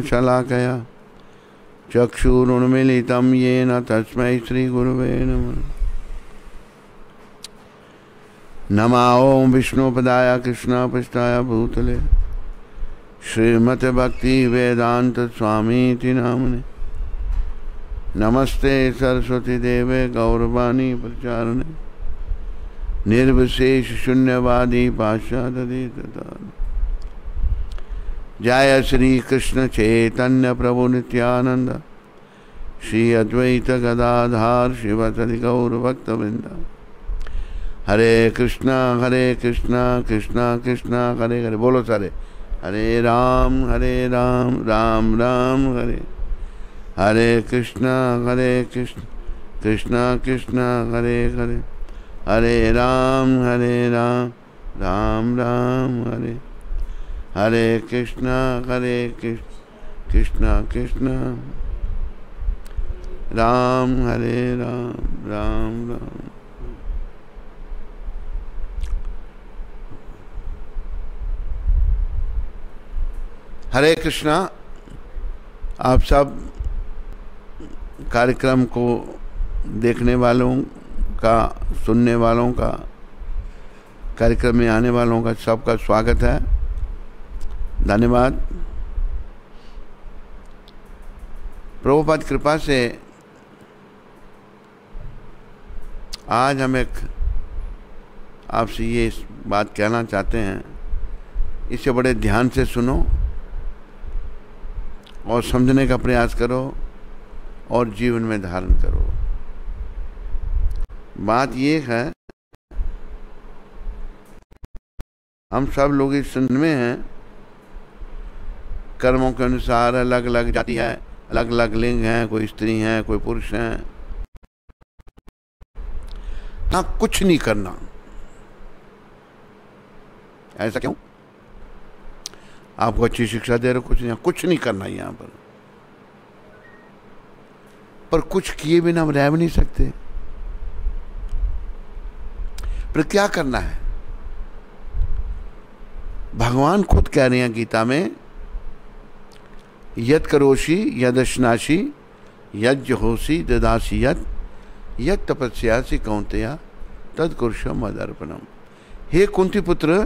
शलाकया चक्षुरुन्मीलितं येन तस्मै श्रीगुरुवे नमः। नमः ओं विष्णुपदाय कृष्णपृष्ठाय भूतले श्रीमते भक्ति वेदांत स्वामीति नामने। नमस्ते सरस्वती देवे गौरवाणी प्रचारणे निर्विशेष शून्यवादी पाश्चात्य। जय श्री कृष्ण चैतन्य प्रभु नित्यानंद श्री अद्वैत गदाधार शिवसदि गौर भक्तवृंद। हरे कृष्णा कृष्णा कृष्णा हरे हरे। बोलो सारे हरे राम राम राम हरे हरे कृष्णा कृष्णा कृष्णा हरे हरे हरे राम राम राम हरे हरे कृष्णा कृष्णा कृष्णा राम हरे राम राम राम। हरे कृष्णा। आप सब कार्यक्रम को देखने वालों का, सुनने वालों का, कार्यक्रम में आने वालों का सबका स्वागत है। धन्यवाद। प्रभुपाद कृपा से आज हम एक आपसे ये बात कहना चाहते हैं, इसे बड़े ध्यान से सुनो और समझने का प्रयास करो और जीवन में धारण करो। बात ये है, हम सब लोग इस संघ में हैं, कर्मों के अनुसार अलग अलग जाति है, अलग अलग लिंग हैं, कोई स्त्री हैं, कोई पुरुष हैं। ना कुछ नहीं करना। ऐसा क्यों? आपको अच्छी शिक्षा दे रहे, कुछ नहीं करना यहाँ पर कुछ किए बिना हम रह भी नहीं सकते। पर क्या करना है? भगवान खुद कह रहे हैं गीता में, यत् करोषि यदश्नासि यज्जहोषि ददासि यत् तपस्यासि कौन्तेय तत्कुरुषु मदर्पणम। हे कुंती पुत्र,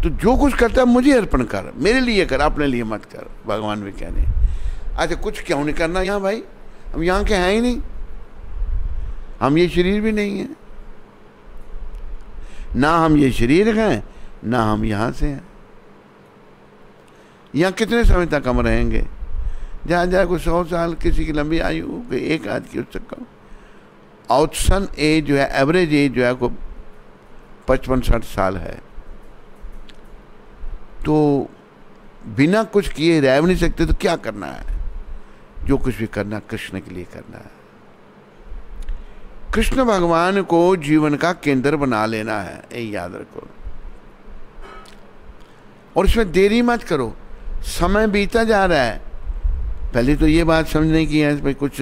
तो जो कुछ करता है मुझे अर्पण कर, मेरे लिए कर, अपने लिए मत कर। भगवान भी कह रहे हैं। अच्छा, कुछ क्यों नहीं करना यहाँ भाई? हम यहाँ के हैं ही नहीं, हम ये शरीर भी नहीं है, ना हम ये शरीर हैं, ना हम यहाँ से हैं। यहाँ कितने समय तक हम रहेंगे? जहाँ जहाँ कोई 100 साल, किसी की लंबी आयु, एक आध की उससे कम। औसतन एज जो है, एवरेज एज जो है को 55-60 साल है। तो बिना कुछ किए रह नहीं सकते। तो क्या करना है? जो कुछ भी करना कृष्ण के लिए करना है। कृष्ण भगवान को जीवन का केंद्र बना लेना है, ये याद रखो। और इसमें देरी मत करो, समय बीता जा रहा है। पहले तो ये बात समझने की है भाई, कुछ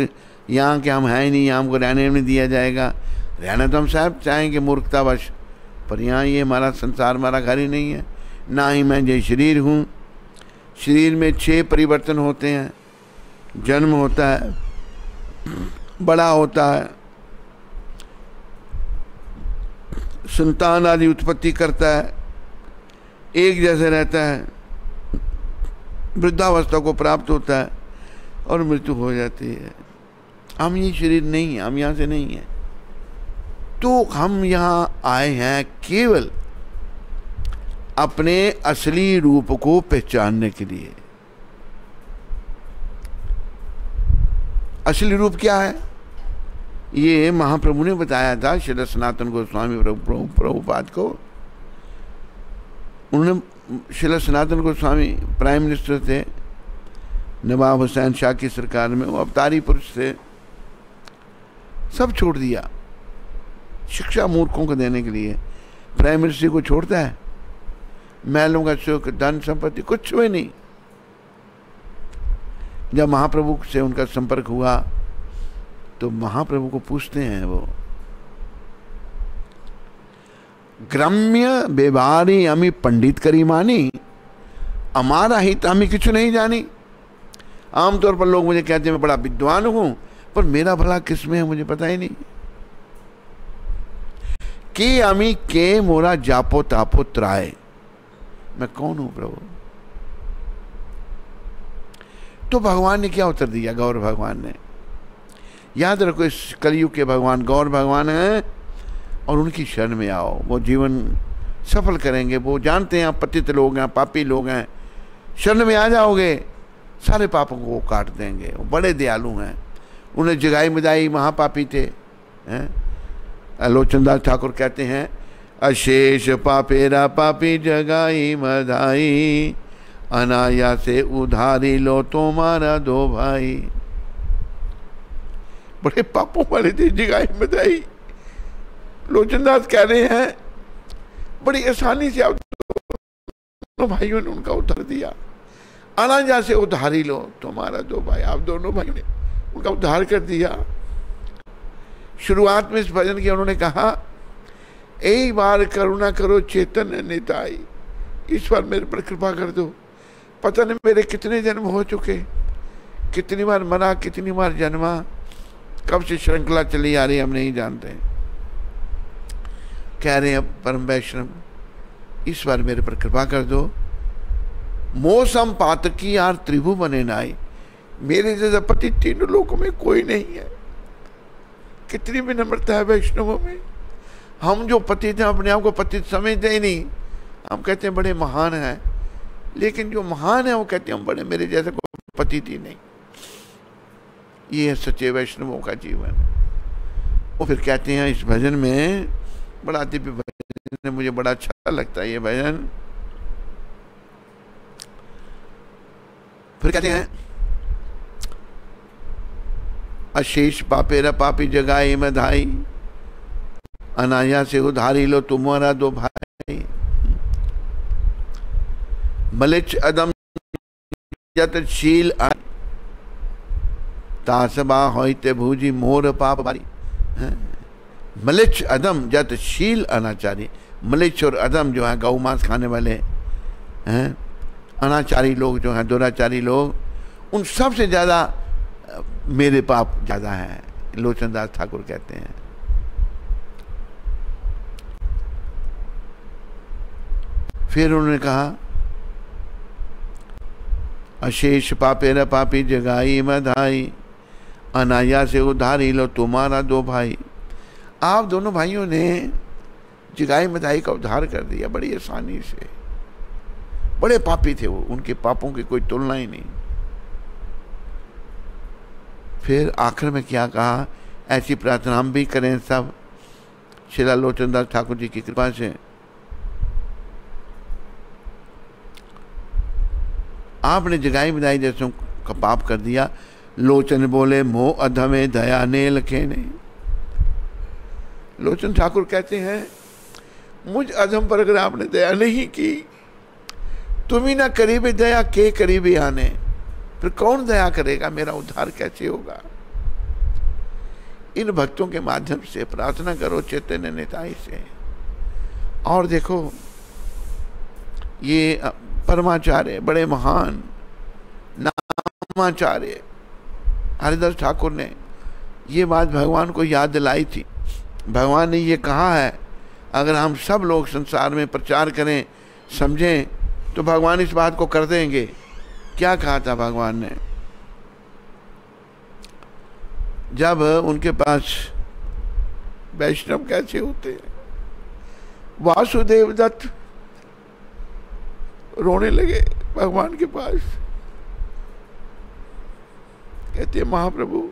यहाँ के हम हैं ही नहीं, यहाँ हमको रहने नहीं दिया जाएगा। रहना तो हम सब चाहेंगे मूर्खतावश, पर यहाँ ये हमारा संसार, हमारा घर ही नहीं है, ना ही मैं ये शरीर हूँ। शरीर में 6 परिवर्तन होते हैं। जन्म होता है, बड़ा होता है, संतान आदि उत्पत्ति करता है, एक जैसे रहता है, वृद्धावस्था को प्राप्त होता है और मृत्यु हो जाती है। हम ये शरीर नहीं है, हम यहाँ से नहीं है। तो हम यहाँ आए हैं केवल अपने असली रूप को पहचानने के लिए। असली रूप क्या है? ये महाप्रभु ने बताया था श्री सनातन गोस्वामी प्रभुपाद को। उन्होंने, श्री सनातन गोस्वामी प्राइम मिनिस्टर थे नवाब हुसैन शाह की सरकार में, वो अवतारी पुरुष थे। सब छोड़ दिया शिक्षा मूर्खों को देने के लिए। प्राइम मिनिस्टर को छोड़ता है? महलों का सुख, धन संपत्ति कुछ भी नहीं। जब महाप्रभु से उनका संपर्क हुआ तो महाप्रभु को पूछते हैं वो, ग्राम्य व्यवहारी अमी पंडित करी मानी, हमारा हित हमें किछु नहीं जानी। आमतौर पर लोग मुझे कहते हैं मैं बड़ा विद्वान हूं, पर मेरा भला किस में है मुझे पता ही नहीं। कि अमी के मोरा जापो तापो त्राए, मैं कौन हूं प्रभु? तो भगवान ने क्या उत्तर दिया? गौर भगवान ने, याद रखो इस कलयुग के भगवान गौर भगवान हैं और उनकी शरण में आओ, वो जीवन सफल करेंगे। वो जानते हैं आप पतित लोग हैं, पापी लोग हैं, शरण में आ जाओगे सारे पापों को वो काट देंगे। वो बड़े दयालु हैं। उन्हें जगाई मिदाई महापापी थे, हैं? लोचनदास ठाकुर कहते हैं अशेष पापेरा पापी जगाई मदाई, अनाया से उधारी लो तुम्हारा दो भाई। बड़े पापों वाले थे जगाई मदाई। लोचनदास कह रहे हैं बड़ी आसानी से आप दोनों भाइयों ने उनका उद्धार दिया। अनाया से उधारी लो तुम्हारा दो भाई, आप दोनों भाइयों ने उनका उद्धार कर दिया। शुरुआत में इस भजन की उन्होंने कहा एक बार करुणा करो चेतन निताई, इस बार मेरे पर कृपा कर दो। पता नहीं मेरे कितने जन्म हो चुके, कितनी बार मरा, कितनी बार जन्मा, कब से श्रृंखला चली आ रही हम नहीं जानते। कह रहे हैं परम वैष्णव इस बार मेरे पर कृपा कर दो। मौसम पातकी यार त्रिभु बने नाई, मेरे जैसा पति तीनों लोगों में कोई नहीं है। कितनी विनम्रता है वैष्णवों में। हम जो पति थे अपने आप को पति समझते ही नहीं, हम कहते हैं बड़े महान हैं, लेकिन जो महान है वो कहते हैं हम बड़े, मेरे जैसा कोई पति थी नहीं। ये है सच्चे वैष्णवों का जीवन। वो फिर कहते हैं इस भजन में, बड़ा दिव्य भजन है, मुझे बड़ा अच्छा लगता है ये भजन। फिर कहते हैं अशेष पापेरा पापी जगाई मधाई, अनाया से उधारी लो तुम्हारा दो भाई। मलिच अदम जतशील तासबा होते भूजी मोर पाप बारी। मलिच अदम जतशील अनाचारी, मलिच और अदम जो है गौ मांस खाने वाले हैं, अनाचारी लोग जो हैं, दुराचारी लोग, उन सब से ज्यादा मेरे पाप ज्यादा हैं, लोचनदास ठाकुर कहते हैं। फिर उन्होंने कहा अशेष पापेरा पापी जगाई मधाई, अनाया से उधारी लो तुम्हारा दो भाई। आप दोनों भाइयों ने जगाई मधाई का उद्धार कर दिया बड़ी आसानी से। बड़े पापी थे वो, उनके पापों की कोई तुलना ही नहीं। फिर आखिर में क्या कहा, ऐसी प्रार्थना हम भी करें सब श्रीला लोचनदास ठाकुर जी की कृपा से। आपने जगाई मिदाई जैसों का पाप कर दिया। लोचन बोले मोह अधमे दया ने लखे ने। लोचन ठाकुर कहते हैं मुझ अधम पर अगर आपने दया नहीं की, तुम ही ना करीबे दया के करीबे आने, फिर कौन दया करेगा, मेरा उद्धार कैसे होगा। इन भक्तों के माध्यम से प्रार्थना करो चैतन्य निताई से। और देखो ये परमाचार्य बड़े महान नामाचार्य हरिदास ठाकुर ने ये बात भगवान को याद दिलाई थी। भगवान ने ये कहा है अगर हम सब लोग संसार में प्रचार करें, समझें, तो भगवान इस बात को कर देंगे। क्या कहा था भगवान ने? जब उनके पास वैष्णव कैसे होते हैं, वासुदेव दत्त रोने लगे भगवान के पास, कहते हैं महाप्रभु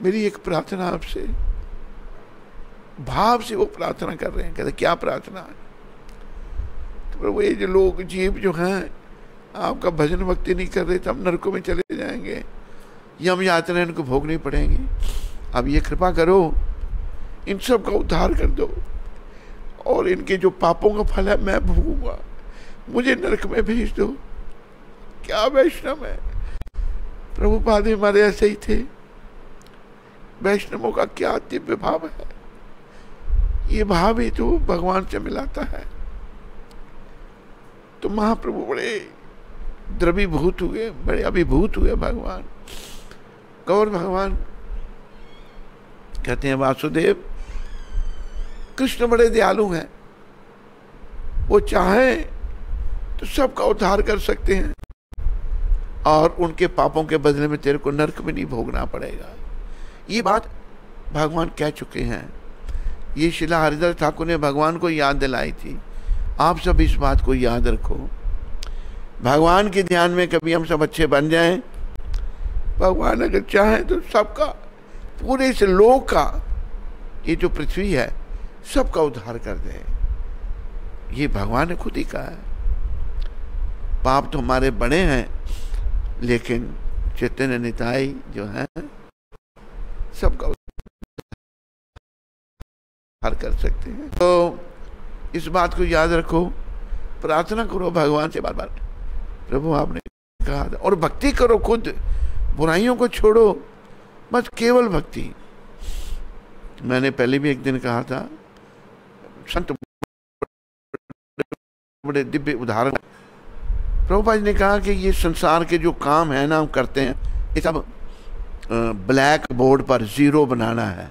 मेरी एक प्रार्थना आपसे। भाव से वो प्रार्थना कर रहे हैं। कहते क्या प्रार्थना है? तो प्रभु ये जो लोग जीव जो हैं आपका भजन भक्ति नहीं कर रहे, तो हम नरकों में चले जाएंगे, यम यातना इनको भोगनी पड़ेंगे। अब ये कृपा करो, इन सब का उद्धार कर दो, और इनके जो पापों का फल है मैं भोगूंगा, मुझे नरक में भेज दो। क्या वैष्णव है! प्रभुपाद हमारे ऐसे ही थे। वैष्णवों का क्या दिव्य भाव है! ये भाव ही तो भगवान से मिलाता है। तो महाप्रभु बड़े द्रवीभूत हुए, बड़े अभिभूत हुए भगवान। गौर भगवान कहते हैं वासुदेव, कृष्ण बड़े दयालु हैं, वो चाहे तो सबका उद्धार कर सकते हैं और उनके पापों के बदले में तेरे को नरक में नहीं भोगना पड़ेगा। ये बात भगवान कह चुके हैं। ये शिला हरिदास ठाकुर ने भगवान को याद दिलाई थी। आप सब इस बात को याद रखो। भगवान के ध्यान में कभी हम सब अच्छे बन जाएं, भगवान अगर चाहे तो सबका, पूरे इस लोक का, ये जो पृथ्वी है, सबका उद्धार कर दे। ये भगवान ने खुद ही कहा है। पाप तो हमारे बड़े हैं, लेकिन चैतन्य निताई जो है सबका उद्धार कर सकते हैं। तो इस बात को याद रखो, प्रार्थना करो भगवान से बार बार, प्रभु आपने कहा था, और भक्ति करो खुद, बुराइयों को छोड़ो, बस केवल भक्ति। मैंने पहले भी एक दिन कहा था, संत बड़े दिव्य उदाहरण। प्रभुपाद जी ने कहा कि ये संसार के जो काम है ना हम करते हैं, ये सब ब्लैक बोर्ड पर जीरो बनाना है।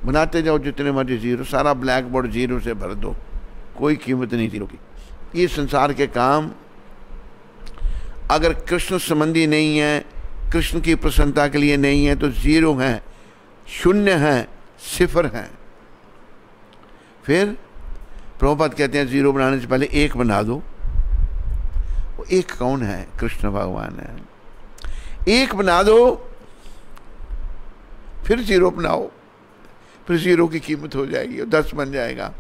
बनाते जाओ जितने मर्जी जीरो, सारा ब्लैक बोर्ड जीरो से भर दो, कोई कीमत नहीं जीरो की। ये संसार के काम अगर कृष्ण संबंधी नहीं है, कृष्ण की प्रसन्नता के लिए नहीं है, तो जीरो है, शून्य है, सिफर है। फिर प्रभुपाद कहते हैं जीरो बनाने से पहले एक बना दो। वो एक कौन है? कृष्ण भगवान है। एक बना दो, फिर जीरो बनाओ, फिर जीरो की कीमत हो जाएगी, 10 बन जाएगा।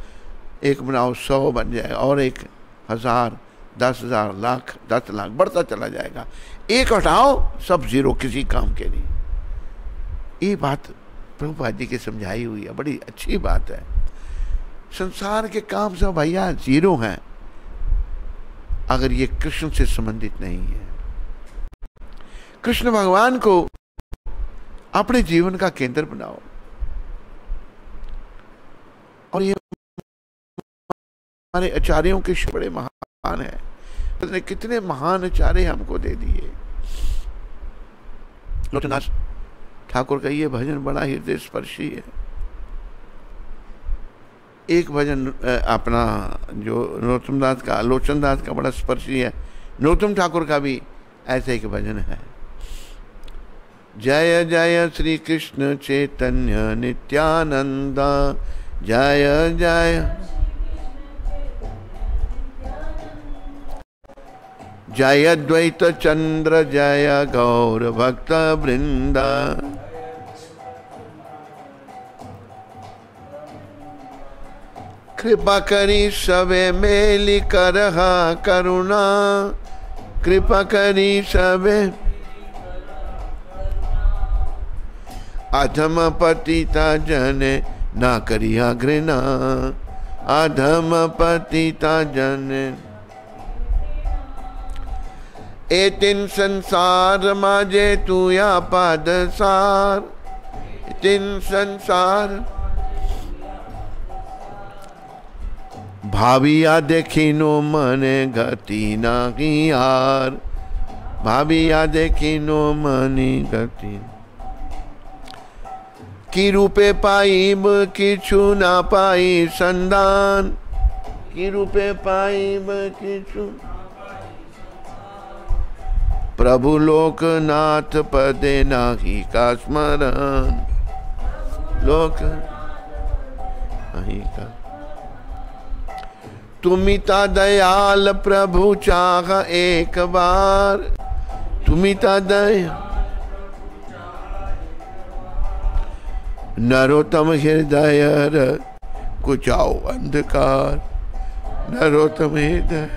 एक बनाओ 100 बन जाएगा, और 1000, 10,000, लाख, 10 लाख बढ़ता चला जाएगा। एक हटाओ, सब जीरो, किसी काम के नहीं। ये बात प्रभुपाद जी की समझाई हुई है, बड़ी अच्छी बात है। संसार के काम सब भैया जीरो हैं, अगर ये कृष्ण से संबंधित नहीं है। कृष्ण भगवान को अपने जीवन का केंद्र बनाओ। और ये हमारे आचार्यों के बड़े महान है, उसने कितने महान आचार्य हमको दे दिए। लोचनदास ठाकुर का ये भजन बड़ा हृदय स्पर्शी है। एक भजन अपना जो नरोत्तम दास का, लोचन दास का बड़ा स्पर्शी है। नरोत्तम ठाकुर का भी ऐसे एक भजन है, जय जय श्री कृष्ण चैतन्य नित्यानंद, जय जय जय द्वैत चंद्र, जय गौर भक्त वृंदा। कृपा करी सबे मेली करहा करुणा, कृपा करी सबे अधम पतिता जने ना करिया घृणा, अधम पतिता जने। ए तिन संसार माजे तू या पाद सार, तिन संसार भाविया देखिनो मने गति नाही हार, भाविया देखिनो मनी गति। की रूपे पाइब किछु ना पाई संदान, की रूपे पाइब किछु। प्रभु लोकनाथ पदे नाही का स्मरण, लोक नाही का। तुमिता दयाल प्रभु चाह एक बार, तुमिता दया नरोत्तम हृदय कुचाओ अंधकार, नरोत्तम हृदय।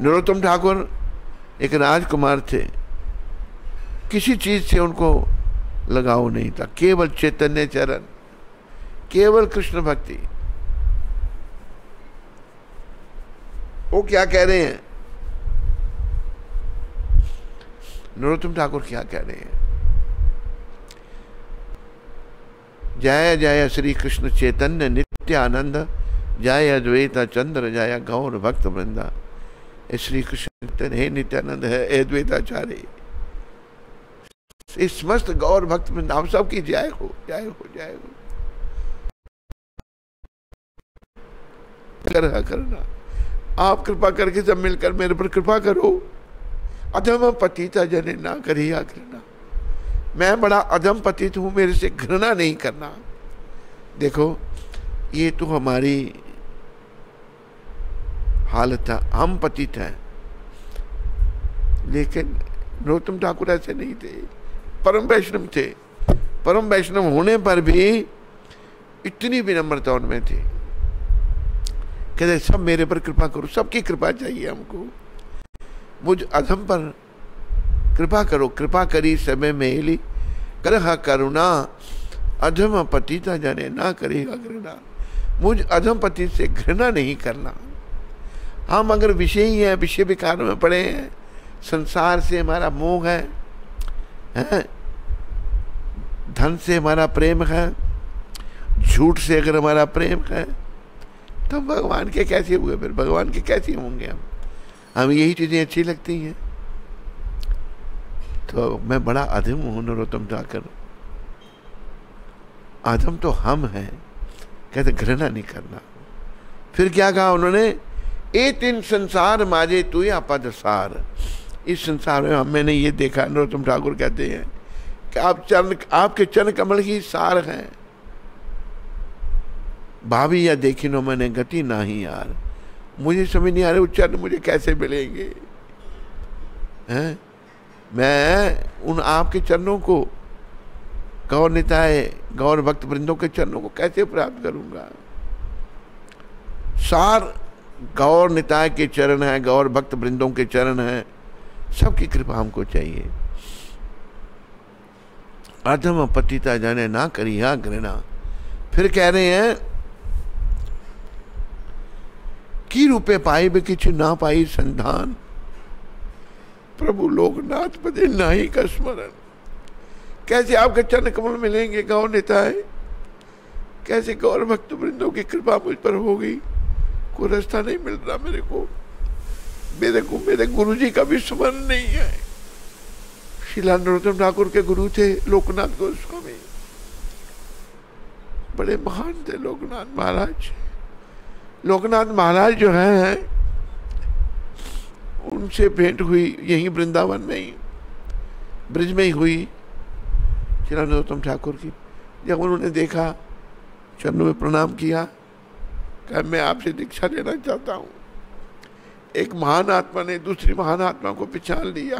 नरोत्तम ठाकुर एक राजकुमार थे, किसी चीज से उनको लगाव नहीं था, केवल चैतन्य चरण, केवल कृष्ण भक्ति। वो क्या कह रहे हैं? नरोत्तम ठाकुर क्या कह रहे हैं? जय जय श्री कृष्ण चैतन्य नित्यानंद, जाय अद्वैता चंद्र जाया गौर भक्त वृंदा। श्री कृष्ण हे नित्यानंद है अद्वैताचार्य, इस समस्त गौर भक्त वृंदा हम सबकी जय हो, जय हो, जय हो। करना आप कृपा करके सब मिलकर मेरे पर कृपा करो। अधम पतिता जने ना करिया घृणा, मैं बड़ा अधम पतित हूं, मेरे से घृणा नहीं करना। देखो ये तो हमारी हालत है, हम पतित हैं, लेकिन नरोत्तम ठाकुर ऐसे नहीं थे, परम वैष्णव थे। परम वैष्णव होने पर भी इतनी विनम्रता उनमें थी, कहते सब मेरे पर कृपा करो, सबकी कृपा चाहिए हमको, मुझ अधम पर कृपा करो। कृपा करी सबे मेली करहा करुणा, अधम पतिता जाने ना करेगा घृणा। मुझ अधम पति से घृणा नहीं करना। हम अगर विषय ही हैं, विषय विकार में पड़े हैं, संसार से हमारा मोह है, धन से हमारा प्रेम है, झूठ से अगर हमारा प्रेम है, तो भगवान के कैसे हुए, फिर भगवान के कैसे होंगे हम? हमें यही चीजें अच्छी लगती हैं। तो मैं बड़ा अधम हूं नरोत्तम ठाकुर, अधम तो हम हैं, कहते घृणा नहीं करना। फिर क्या कहा उन्होंने, ए तीन संसार माजे तू या पद सार। इस संसार में मैंने ये देखा, नरोत्तम ठाकुर कहते हैं कि आपके चरण कमल ही सार हैं। भाभी या देखी नो मैंने गति नाही यार, मुझे समझ नहीं आ रहा उच्चारण मुझे कैसे मिलेंगे हैं? मैं उन आपके चरणों को, गौर निताय गौर भक्त वृंदों के चरणों को कैसे प्राप्त करूंगा? सार गौर निताय के चरण है, गौर भक्त वृंदों के चरण है, सबकी कृपा हमको चाहिए। अधम पतिता जाने ना करिया घृणा। फिर कह रहे हैं की रूपे पाई भी किछु ना पाई संधान, प्रभु लोकनाथ पदे नाही का स्मरण। कैसे आपके चरण कमल मिलेंगे गौर निताय, कैसे गौर भक्त वृंदों की कृपा मुझ पर होगी? कोई रास्ता नहीं मिल रहा मेरे को मेरे गुरु जी का भी स्मरण नहीं है। श्रीला नरोत्तम ठाकुर के गुरु थे लोकनाथ गोस्वामी, बड़े महान थे लोकनाथ महाराज। लोकनाथ महाराज जो है, उनसे भेंट हुई यहीं वृंदावन में ही, ब्रिज में ही हुई श्री नरोत्तम ठाकुर की। जब उन्होंने देखा, चरणों में प्रणाम किया, कहा मैं आपसे दीक्षा लेना चाहता हूँ। एक महान आत्मा ने दूसरी महान आत्मा को पहचान लिया।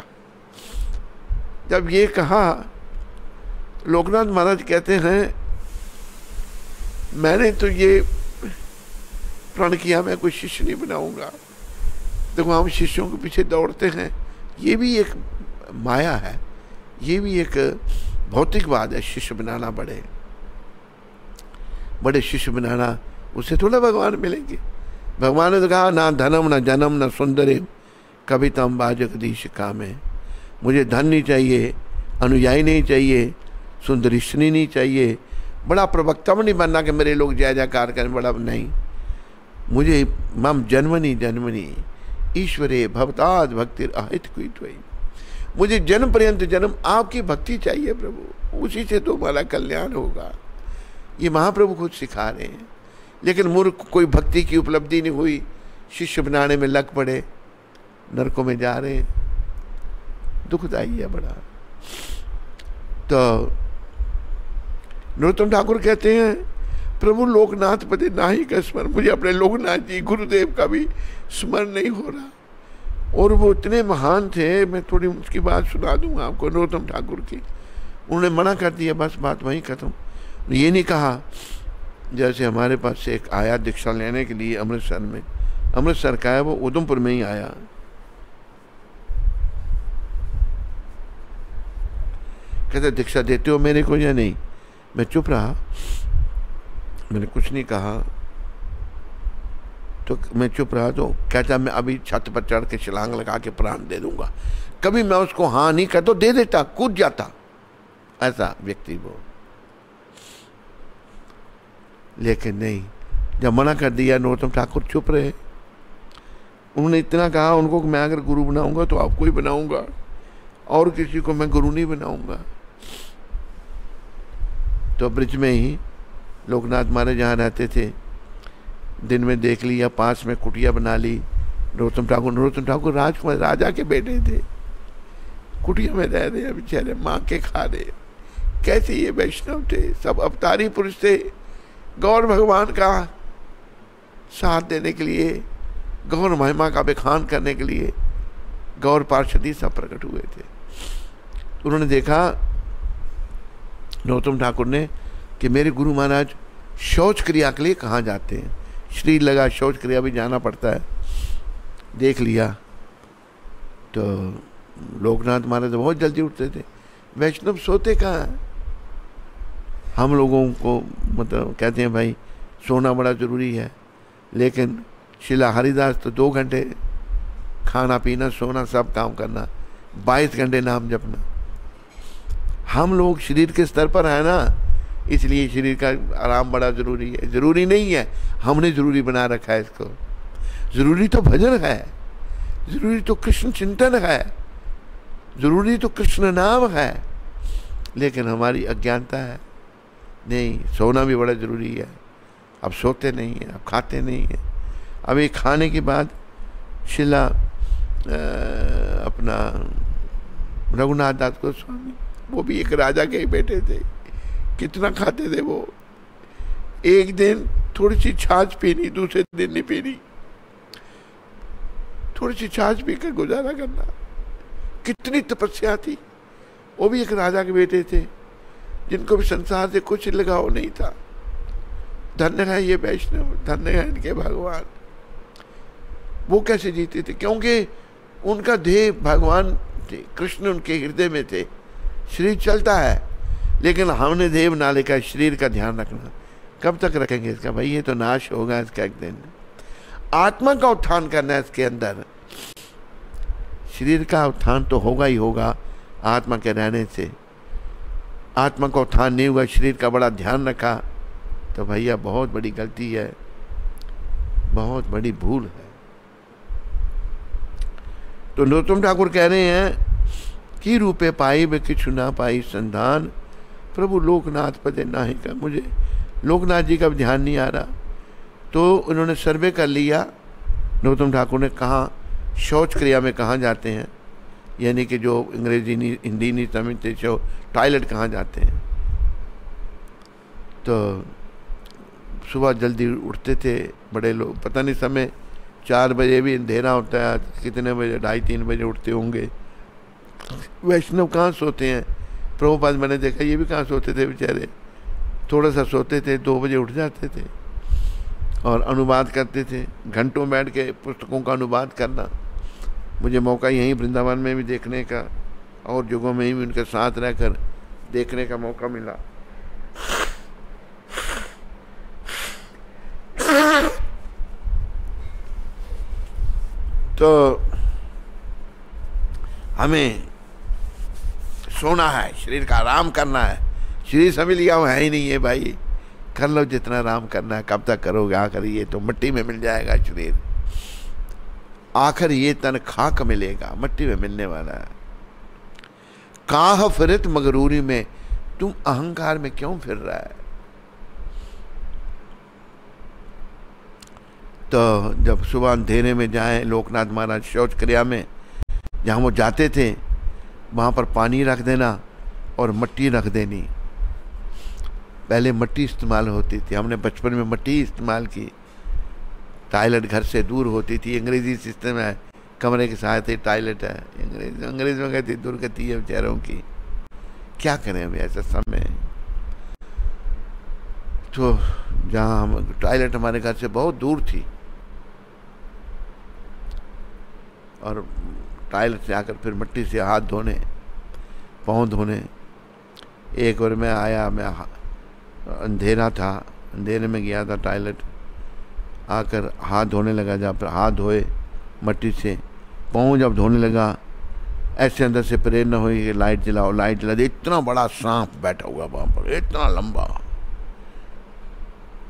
जब ये कहा, लोकनाथ महाराज कहते हैं मैंने तो ये प्रण किया मैं कोई शिष्य नहीं बनाऊंगा। देखो हम शिष्यों के पीछे दौड़ते हैं, ये भी एक माया है, ये भी एक भौतिकवाद है। शिष्य बनाना, बड़े शिष्य बनाना, उससे थोड़ा भगवान मिलेंगे। भगवान ने तो कहा ना धनम न जन्म न सुंदर कवितम बाजगदीश कामे। मुझे धन नहीं चाहिए, अनुयायी नहीं चाहिए, सुंदरी स्त्री नहीं चाहिए, बड़ा प्रवक्ता नहीं बनना कि मेरे लोग जय जयकार करें, बड़ा नहीं। मुझे मम जन्मनी ईश्वरे भवताद भक्ति अहित कुई। मुझे जन्म पर्यंत जन्म आपकी भक्ति चाहिए प्रभु, उसी से तो हमारा कल्याण होगा। ये महाप्रभु खुद सिखा रहे हैं। लेकिन मूर्ख कोई भक्ति की उपलब्धि नहीं हुई, शिष्य बनाने में लग पड़े, नरकों में जा रहे हैं। दुखदाई है बड़ा। तो नरोत्तम ठाकुर कहते हैं प्रभु लोकनाथ पदे नाही का स्मरण, मुझे अपने लोकनाथ जी गुरुदेव का भी स्मरण नहीं हो रहा। और वो इतने महान थे, मैं थोड़ी उसकी बात सुना दूंगा आपको नरोत्तम ठाकुर की। उन्होंने मना कर दिया, बस बात वहीं खत्म। ये नहीं कहा, जैसे हमारे पास से एक आया दीक्षा लेने के लिए अमृतसर में, अमृतसर का है वो, उधमपुर में ही आया। कहते दीक्षा देते हो मेरे को या नहीं? मैं चुप रहा, मैंने कुछ नहीं कहा। तो मैं चुप रहा, तो कहता मैं अभी छत पर चढ़ के छलांग लगा के प्राण दे दूंगा। कभी मैं उसको हाँ नहीं कहता, दे देता, कूद जाता, ऐसा व्यक्ति वो। लेकिन नहीं, जब मना कर दिया नरोत्तम ठाकुर चुप रहे। उन्होंने इतना कहा उनको कि मैं अगर गुरु बनाऊंगा तो आपको ही बनाऊंगा, और किसी को मैं गुरु नहीं बनाऊंगा। तो ब्रिज में ही लोकनाथ महाराज जहाँ रहते थे, दिन में देख लिया, पास में कुटिया बना ली। नरोत्तम ठाकुर राजकुमार राजा के बेटे थे, कुटिया में रह रहे बेचारे, माँ के खा रहे। कैसे ये वैष्णव थे, सब अवतारी पुरुष थे, गौर भगवान का साथ देने के लिए, गौर महिमा का बखान करने के लिए गौर पार्षदी सब प्रकट हुए थे। उन्होंने देखा नरोत्तम ठाकुर ने कि मेरे गुरु महाराज शौच क्रिया के लिए कहाँ जाते हैं, शरीर लगा शौच क्रिया भी जाना पड़ता है। देख लिया तो लोकनाथ महाराज बहुत जल्दी उठते थे, वैष्णव सोते कहाँ हैं। हम लोगों को मतलब कहते हैं भाई सोना बड़ा ज़रूरी है, लेकिन शिला हरिदास तो 2 घंटे खाना पीना सोना सब काम करना, 22 घंटे नाम जपना। हम लोग शरीर के स्तर पर है ना, इसलिए शरीर का आराम बड़ा ज़रूरी है। ज़रूरी नहीं है, हमने ज़रूरी बना रखा है इसको। ज़रूरी तो भजन है, ज़रूरी तो कृष्ण चिंतन है, ज़रूरी तो कृष्ण नाम है, लेकिन हमारी अज्ञानता है। नहीं, सोना भी बड़ा ज़रूरी है। अब सोते नहीं हैं, अब खाते नहीं हैं। अब ये खाने के बाद शिला अपना रघुनाथ दास गोस्वामी, वो भी एक राजा के ही बेटे थे, कितना खाते थे वो। एक दिन थोड़ी सी छाछ पीनी, दूसरे दिन नहीं पीनी, थोड़ी सी छाछ पीकर गुजारा करना, कितनी तपस्या थी। वो भी एक राजा के बेटे थे, जिनको भी संसार से कुछ लगाव नहीं था। धन्य है ये वैष्णव, धन्य है इनके भगवान। वो कैसे जीते थे, क्योंकि उनका ध्येय भगवान थे, कृष्ण उनके हृदय में थे। शरीर चलता है, लेकिन हमने ध्येय बना लेकर शरीर का ध्यान रखना। कब तक रखेंगे इसका, भाई ये तो नाश होगा इसका एक दिन। आत्मा का उत्थान करना है इसके अंदर। शरीर का उत्थान तो होगा ही होगा आत्मा के रहने से। आत्मा का उत्थान नहीं हुआ, शरीर का बड़ा ध्यान रखा, तो भैया बहुत बड़ी गलती है, बहुत बड़ी भूल है। तो नरोत्तम ठाकुर कह रहे हैं कि रूपे पाई वे किछु ना पाई संधान, प्रभु लोकनाथ पदे नाहि का। मुझे लोकनाथ जी का भी ध्यान नहीं आ रहा। तो उन्होंने सर्वे कर लिया नरोत्तम ठाकुर ने, कहाँ शौच क्रिया में कहाँ जाते हैं, यानी कि जो अंग्रेजी नहीं हिंदी नहीं समझते, जो टॉयलेट कहाँ जाते हैं। तो सुबह जल्दी उठते थे बड़े लोग, पता नहीं समय 4 बजे भी अंधेरा होता है, कितने बजे 2:30-3 बजे उठते होंगे। वैष्णव कहाँ सोते हैं, प्रभुपाद मैंने देखा ये भी कहाँ सोते थे बेचारे, थोड़ा सा सोते थे, 2 बजे उठ जाते थे और अनुवाद करते थे, घंटों बैठ के पुस्तकों का अनुवाद करना। मुझे मौका यहीं वृंदावन में भी देखने का और जगहों में भी उनके साथ रहकर देखने का मौका मिला। तो हमें सोना है, शरीर का आराम करना है। शरीर समझ लिया हुआ है ही नहीं है भाई, कर लो जितना आराम करना है, कब तक करोगे, आखिर ये तो मिट्टी में मिल जाएगा शरीर, आखिर ये तन खाक मिलेगा, मिट्टी में मिलने वाला है। काह फिरत मगरूरी में, तुम अहंकार में क्यों फिर रहा है। तो जब सुबह अंधेरे में जाएं लोकनाथ महाराज शौच क्रिया में, जहाँ वो जाते थे वहाँ पर पानी रख देना और मिट्टी रख देनी। पहले मिट्टी इस्तेमाल होती थी, हमने बचपन में मिट्टी इस्तेमाल की। टॉयलेट घर से दूर होती थी, अंग्रेजी सिस्टम है, कमरे के साथ ही टॉयलेट है। अंग्रेज में कहती दुर्गति है बेचारों की, क्या करें अभी ऐसा समय। तो जहाँ हम टॉयलेट हमारे घर से बहुत दूर थी, और टॉयलेट से आकर फिर मिट्टी से हाथ धोने, पाँव धोने। एक बार मैं आया, मैं अंधेरा था, अंधेरे में गया था टॉयलेट, आकर हाथ धोने लगा, जब फिर हाथ धोए मिट्टी से, पाँव जब धोने लगा, ऐसे अंदर से प्रेरणा हुई कि लाइट जलाओ, लाइट जला दी। इतना बड़ा सांप बैठा हुआ वहाँ पर, इतना लंबा,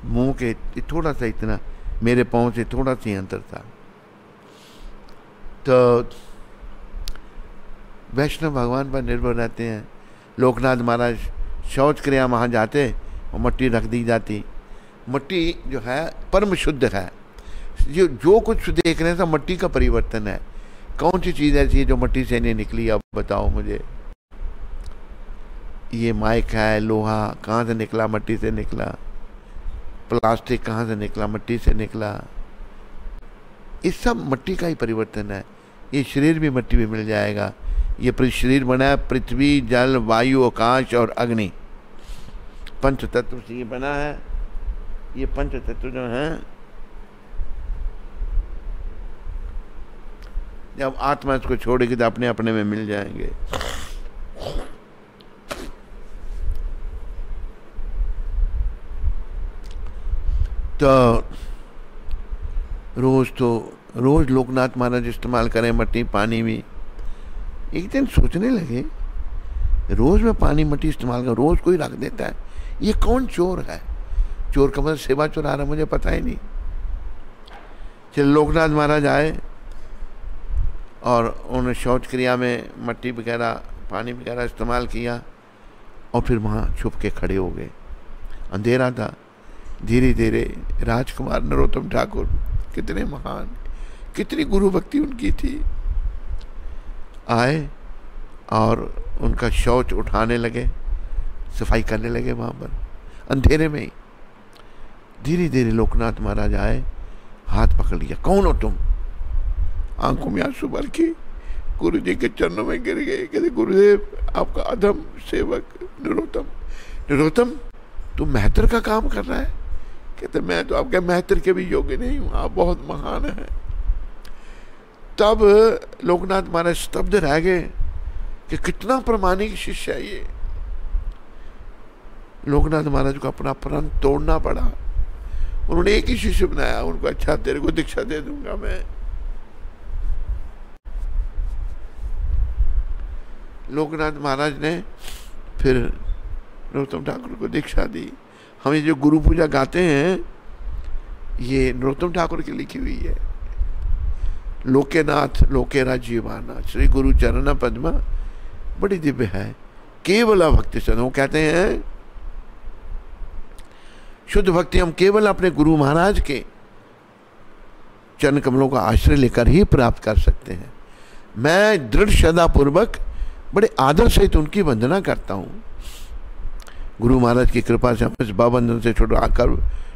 मुंह के थोड़ा सा इतना, मेरे पाँव से थोड़ा सा ही अंतर था। तो वैष्णव भगवान पर निर्भर रहते हैं। लोकनाथ महाराज शौच क्रिया वहाँ जाते और मट्टी रख दी जाती। मट्टी जो है परम शुद्ध है। जो कुछ देख रहे हैं सब मट्टी का परिवर्तन है। कौन सी चीज़ ऐसी है जो मट्टी से नहीं निकली, अब बताओ मुझे। ये माइक है, लोहा कहाँ से निकला? मट्टी से निकला। प्लास्टिक कहाँ से निकला? मट्टी से निकला। इस सब मट्टी का ही परिवर्तन है। ये शरीर भी मट्टी में मिल जाएगा। ये शरीर बना है पृथ्वी, जल, वायु, आकाश और अग्नि, पंच तत्व से ये बना है। ये पंच तत्व जो हैं, जब आत्मा इसको छोड़ेगी तो अपने अपने में मिल जाएंगे। तो रोज लोकनाथ महाराज इस्तेमाल करें मट्टी पानी भी। एक दिन सोचने लगे, रोज में पानी मट्टी इस्तेमाल कर, रोज कोई रख देता है, ये कौन चोर है? चोर का मतलब सेवा चुरा रहा, मुझे पता ही नहीं। चलो लोकनाथ महाराज आए और उन्होंने शौच क्रिया में मट्टी वगैरह पानी वगैरह इस्तेमाल किया और फिर वहाँ छुप के खड़े हो गए। अंधेरा था। धीरे धीरे राजकुमार नरोत्तम ठाकुर, कितने महान, कितनी गुरु भक्ति उनकी थी, आए और उनका शौच उठाने लगे, सफाई करने लगे वहाँ पर अंधेरे में ही। धीरे धीरे लोकनाथ महाराज आए, हाथ पकड़ लिया, कौन हो तुम? आंखों में आंसू भर के गुरु जी के चरणों में गिर गए। कहते गुरुदेव, आपका अधम सेवक नरोत्तम तुम महतर का काम कर रहा है? कहते मैं तो आपके महतर के भी योग्य नहीं हूँ, आप बहुत महान हैं। तब लोकनाथ महाराज स्तब्ध रह गए कि कितना प्रमाणिक शिष्य है ये। लोकनाथ महाराज को अपना प्रण तोड़ना पड़ा। उन्होंने एक ही शिष्य बनाया उनको, अच्छा तेरे को दीक्षा दे दूंगा मैं। लोकनाथ महाराज ने फिर नरोत्तम ठाकुर को दीक्षा दी। हम ये जो गुरु पूजा गाते हैं, ये नरोत्तम ठाकुर की लिखी हुई है। लोकेनाथ लोके राजीवाना श्री गुरु चरण पद्मा, बड़ी दिव्य है। केवल भक्ति से वो कहते हैं शुद्ध भक्ति हम केवल अपने गुरु महाराज के चरण कमलों का आश्रय लेकर ही प्राप्त कर सकते हैं। मैं दृढ़ श्रद्धा पूर्वक बड़े आदर सहित उनकी वंदना करता हूँ। गुरु महाराज की कृपा से हम इस भावबंधन से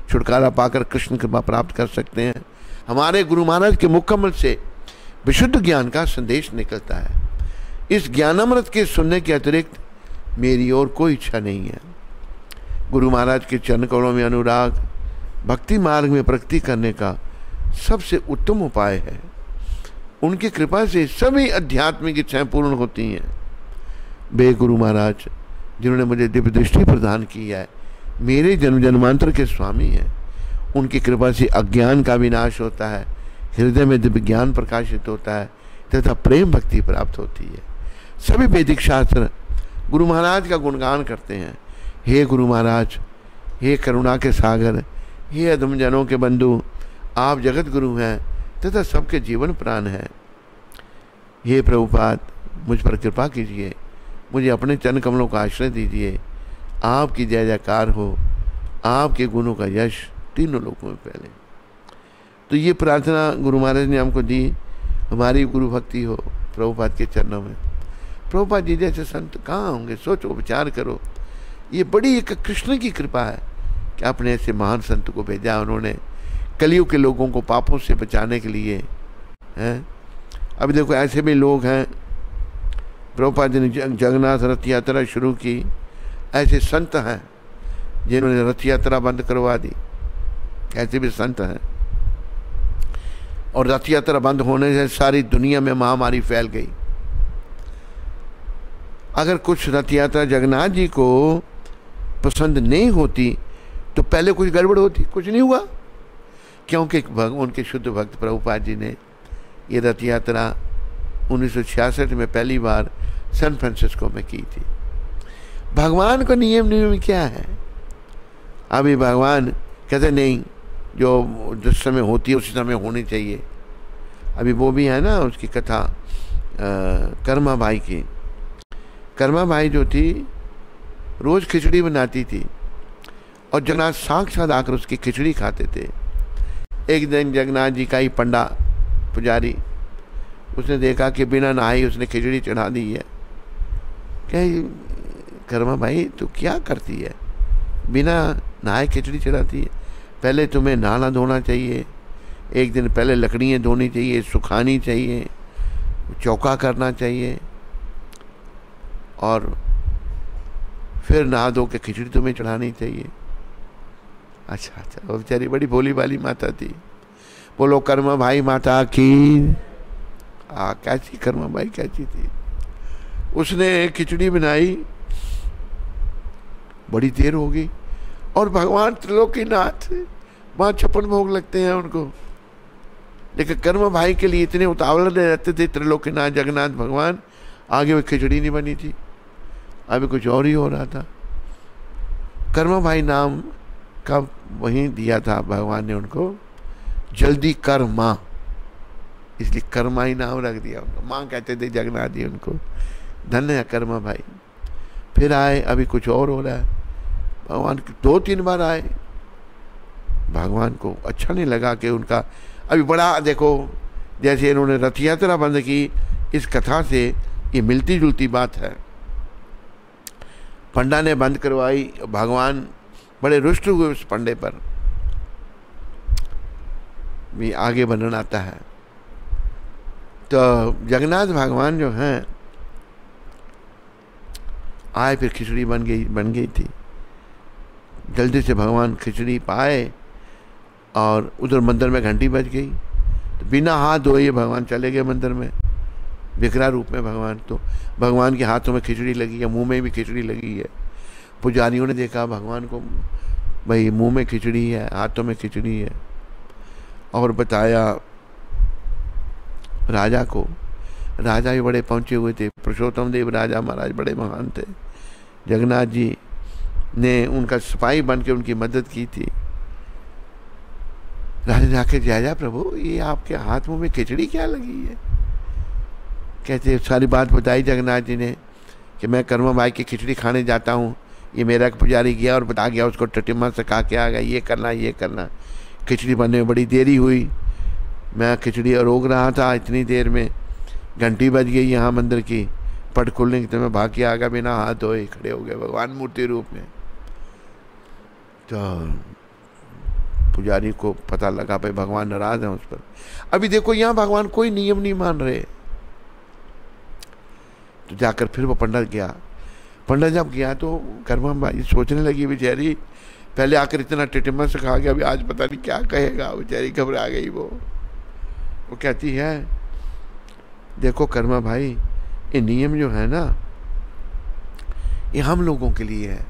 छुटकारा पाकर कृष्ण कृपा प्राप्त कर सकते हैं। हमारे गुरु महाराज के मुखकमल से विशुद्ध ज्ञान का संदेश निकलता है। इस ज्ञानामृत के सुनने के अतिरिक्त मेरी और कोई इच्छा नहीं है। गुरु महाराज के चरण कमलों में अनुराग भक्ति मार्ग में प्रगति करने का सबसे उत्तम उपाय है। उनकी कृपा से सभी आध्यात्मिक इच्छाएं पूर्ण होती हैं। वे गुरु महाराज जिन्होंने मुझे दिव्य दृष्टि प्रदान की है, मेरे जन्म जन्मांतर के स्वामी हैं। उनकी कृपा से अज्ञान का विनाश होता है, हृदय में दिव्य ज्ञान प्रकाशित होता है तथा प्रेम भक्ति प्राप्त होती है। सभी वैदिक शास्त्र गुरु महाराज का गुणगान करते हैं। हे गुरु महाराज, हे करुणा के सागर, हे अधम जनों के बंधु, आप जगत गुरु हैं तथा सबके जीवन प्राण हैं। हे प्रभुपाद, मुझ पर कृपा कीजिए, मुझे अपने चरण कमलों का आश्रय दीजिए। आपकी जय जयकार हो, आपके गुणों का यश तीनों लोगों में फैले। तो ये प्रार्थना गुरु महाराज ने हमको दी, हमारी गुरु भक्ति हो प्रभुपाद के चरणों में। प्रभुपाद जी जैसे संत कहाँ होंगे? सोचो, विचार करो। ये बड़ी एक कृष्ण की कृपा है कि आपने ऐसे महान संत को भेजा। उन्होंने कलयुग के लोगों को पापों से बचाने के लिए हैं। अब देखो ऐसे भी लोग हैं, प्रभुपाद जी ने जगन्नाथ रथ यात्रा शुरू की, ऐसे संत हैं जिन्होंने रथ यात्रा बंद करवा दी। ऐसे भी संत हैं। और रथ यात्रा बंद होने से सारी दुनिया में महामारी फैल गई। अगर कुछ रथ यात्रा जगन्नाथ जी को पसंद नहीं होती तो पहले कुछ गड़बड़ होती, कुछ नहीं हुआ, क्योंकि उनके शुद्ध भक्त प्रभुपाद जी ने ये रथ यात्रा 1966 में पहली बार सैन फ्रांसिस्को में की थी। भगवान का नियम क्या है? अभी भगवान कहते नहीं, जो जिस समय होती है उसी समय होनी चाहिए। अभी वो भी है ना उसकी कथा, कर्मा बाई की। कर्मा बाई जो थी रोज खिचड़ी बनाती थी और जगन्नाथ साक्षात आकर उसकी खिचड़ी खाते थे। एक दिन जगन्नाथ जी का ही पंडा पुजारी, उसने देखा कि बिना नहाई उसने खिचड़ी चढ़ा दी है। क्या कर्मा भाई तू क्या करती है, बिना नहाए खिचड़ी चढ़ाती है? पहले तुम्हें नहाना धोना चाहिए, एक दिन पहले लकड़ियाँ धोनी चाहिए, सुखानी चाहिए, चौका करना चाहिए, और फिर नहा धो के खिचड़ी तुम्हें चढ़ानी चाहिए। अच्छा, वो बेचारी बड़ी भोली भाली माता थी। बोलो कर्मा भाई माता की। कैसी कर्मा भाई कैसी थी। उसने खिचड़ी बनाई, बड़ी देर हो गई, और भगवान त्रिलोकीनाथ वहाँ 56 भोग लगते हैं उनको, लेकिन कर्म भाई के लिए इतने उतावले रहते थे त्रिलोकीनाथ जगन्नाथ भगवान, आगे में खिचड़ी नहीं बनी थी, अभी कुछ और ही हो रहा था। कर्म भाई नाम का वहीं दिया था भगवान ने उनको, जल्दी कर माँ, इसलिए कर्मा ही नाम रख दिया उनको। माँ कहते थे जगन्नाथ जी उनको। धन्य है कर्मा भाई। फिर आए, अभी कुछ और हो रहा है। भगवान 2-3 बार आए, भगवान को अच्छा नहीं लगा कि उनका अभी बड़ा, देखो जैसे इन्होंने रथ यात्रा बंद की, इस कथा से ये मिलती जुलती बात है। पंडा ने बंद करवाई, भगवान बड़े रुष्ट हुए उस पंडे पर। भी आगे वर्णन आता है। तो जगन्नाथ भगवान जो हैं आए, फिर खिचड़ी बन गई थी। जल्दी से भगवान खिचड़ी पाए और उधर मंदिर में घंटी बज गई, तो बिना हाथ धोए भगवान चले गए मंदिर में, विकरा रूप में भगवान। तो भगवान के हाथों में खिचड़ी लगी है, मुंह में भी खिचड़ी लगी है। पुजारियों ने देखा भगवान को, भाई मुंह में खिचड़ी है, हाथों में खिचड़ी है, और बताया राजा को। राजा भी बड़े पहुंचे हुए थे, पुरुषोत्तम देव राजा महाराज बड़े महान थे। जगन्नाथ जी ने उनका सिपाही बन के उनकी मदद की थी। राजा जाके जय प्रभु, ये आपके हाथ मुंह में खिचड़ी क्या लगी है? कहते सारी बात बताई जगन्नाथ जी ने कि मैं कर्मा भाई की खिचड़ी खाने जाता हूँ, ये मेरा एक पुजारी गया और बता गया उसको, टटिमा से खा के आ गया, ये करना। खिचड़ी बनने में बड़ी देरी हुई, मैं खिचड़ी रोक रहा था, इतनी देर में घंटी बज गई यहाँ मंदिर की, पट खुलने की, तो मैं भाग के आ गया, बिना हाथ धोए खड़े हो गए भगवान मूर्ति रूप में। तो पुजारी को पता लगा भाई भगवान नाराज है उस पर। अभी देखो यहाँ भगवान कोई नियम नहीं मान रहे। तो जाकर फिर वो पंडित गया। पंडित जब गया तो कर्मा भाई सोचने लगी बेचारी, पहले आकर इतना टिटिमा से खा गया, अभी आज पता नहीं क्या कहेगा, बेचारी घबरा गई। वो कहती है देखो कर्मा भाई, ये नियम जो है ना ये हम लोगों के लिए है,